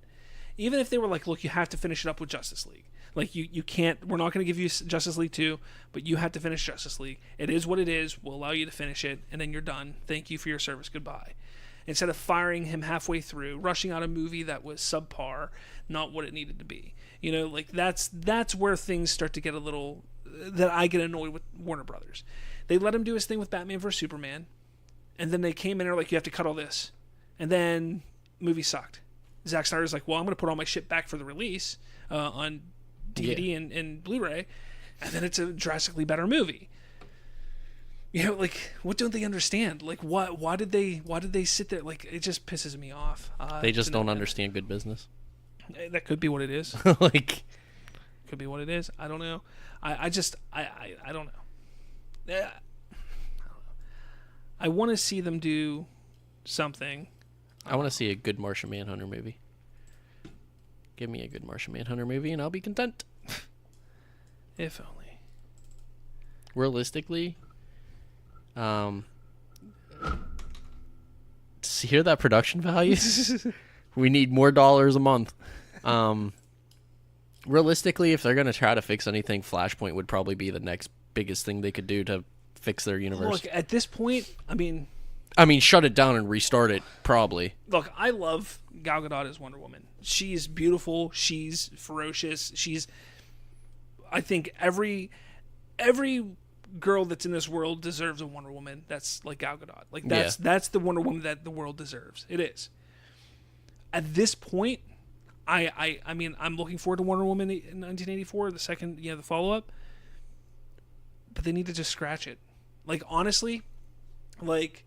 Even if they were like, look, you have to finish it up with Justice League. Like, you can't, we're not going to give you Justice League 2, but you have to finish Justice League. It is what it is. We'll allow you to finish it, and then you're done. Thank you for your service. Goodbye. Instead of firing him halfway through, rushing out a movie that was subpar, not what it needed to be. You know, like, that's where things start to get a little, that I get annoyed with Warner Brothers. They let him do his thing with Batman vs. Superman, and then they came in and were like, you have to cut all this. And then, movie sucked. Zack Snyder's like, well, I'm going to put all my shit back for the release on DVD and Blu-ray, and then it's a drastically better movie. You know, like, what don't they understand? Like, why did they sit there? Like, it just pisses me off. They just don't understand good business. That could be what it is. Like, Could be what it is. I don't know. I don't know. I want to see them do something. I want to see a good Martian Manhunter movie. Give me a good Martian Manhunter movie and I'll be content. If only. Realistically, to hear that production value, we need more dollars a month. Realistically, if they're going to try to fix anything, Flashpoint would probably be the next biggest thing they could do to fix their universe. Look, at this point, I mean, shut it down and restart it, probably. look, I love Gal Gadot as Wonder Woman. She's beautiful. She's ferocious. I think every girl that's in this world deserves a Wonder Woman that's like Gal Gadot. Like, that's the Wonder Woman that the world deserves. It is. At this point, I mean, I'm looking forward to Wonder Woman in 1984, the second, the follow-up. But they need to just scratch it. Like, honestly, like,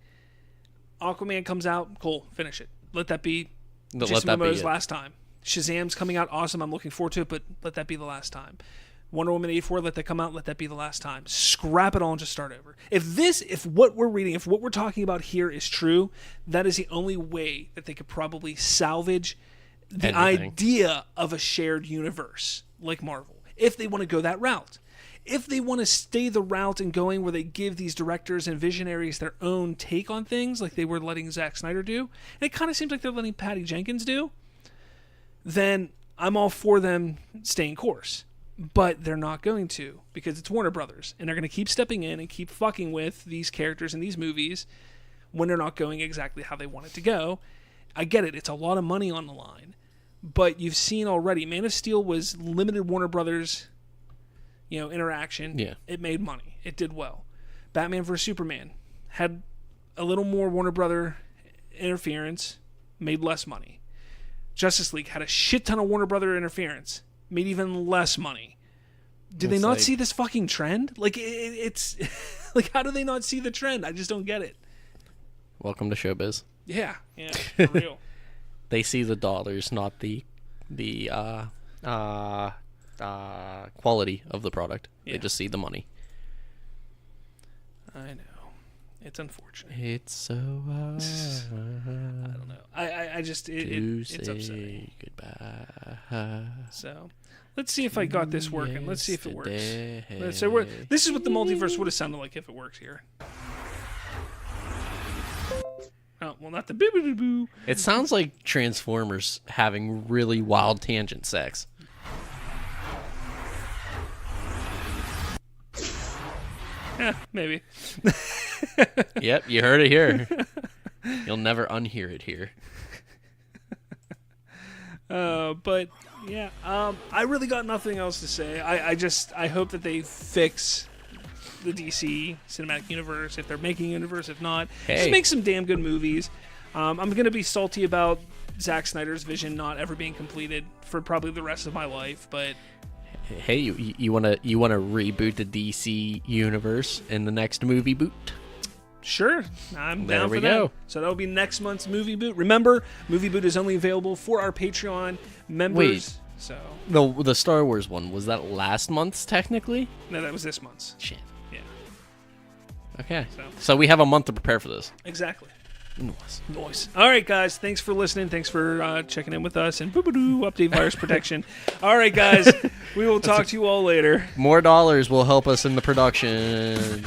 Aquaman comes out, cool, finish it. Let that be Jason Momoa's last time. Shazam's coming out, awesome, I'm looking forward to it, but let that be the last time. Wonder Woman 84, let that come out, let that be the last time. Scrap it all and just start over. If what we're reading, if what we're talking about here is true, that is the only way that they could probably salvage the idea of a shared universe like Marvel, if they want to go that route. If they want to stay the route and going where they give these directors and visionaries their own take on things, like they were letting Zack Snyder do, and it kind of seems like they're letting Patty Jenkins do, then I'm all for them staying course. But they're not going to, because it's Warner Brothers, and they're going to keep stepping in and keep fucking with these characters in these movies when they're not going exactly how they want it to go. I get it. It's a lot of money on the line. But you've seen already, Man of Steel was limited Warner Brothers, interaction. Yeah. It made money. It did well. Batman vs. Superman had a little more Warner Brother interference, made less money. Justice League had a shit ton of Warner Brother interference, made even less money. Did they not see this fucking trend? Like, it's like, how do they not see the trend? I just don't get it. Welcome to showbiz. Yeah, for real. They see the dollars, not the quality of the product. Yeah. They just see the money. I know. It's unfortunate. It's so I don't know. I just it's upsetting. Goodbye. So let's see if I got this working. Let's see if it works. So this is what the multiverse would have sounded like if it works here. Oh, well, not the boo-boo-boo-boo. It sounds like Transformers having really wild tangent sex. Yeah, maybe. Yep, you heard it here. You'll never unhear it here. But yeah, I really got nothing else to say. I hope that they fix the DC cinematic universe, if they're making a universe. If not, just make some damn good movies. I'm gonna be salty about Zack Snyder's vision not ever being completed for probably the rest of my life, but hey, you wanna reboot the DC universe in the next movie boot? sure, I'm There down we for go. that. So that'll be next month's Movie Boot. Remember, Movie Boot is only available for our Patreon members. Wait. So The Star Wars one, was that last month's technically? no, that was this month's. Shit. Yeah. Okay. So we have a month to prepare for this. Exactly. Nice. Nice. All right, guys. Thanks for listening. Thanks for checking in with us. And boo-boo-doo, update virus protection. All right, guys. We will talk to you all later. More dollars will help us in the production.